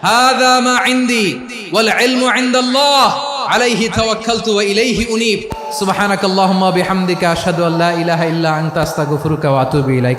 হাযা মা ইনদি ওয়াল ইলমু ইনদাল্লাহ আলাইহি তাওয়াক্কালতু ওয়া ইলাইহি উনীব। সুবহানাকাল্লাহুম্মা বিহামদিকা আশহাদু আল্লা ইলাহা ইল্লা আনতা আস্তাগফিরুকা ওয়া আতুবু ইলাইক।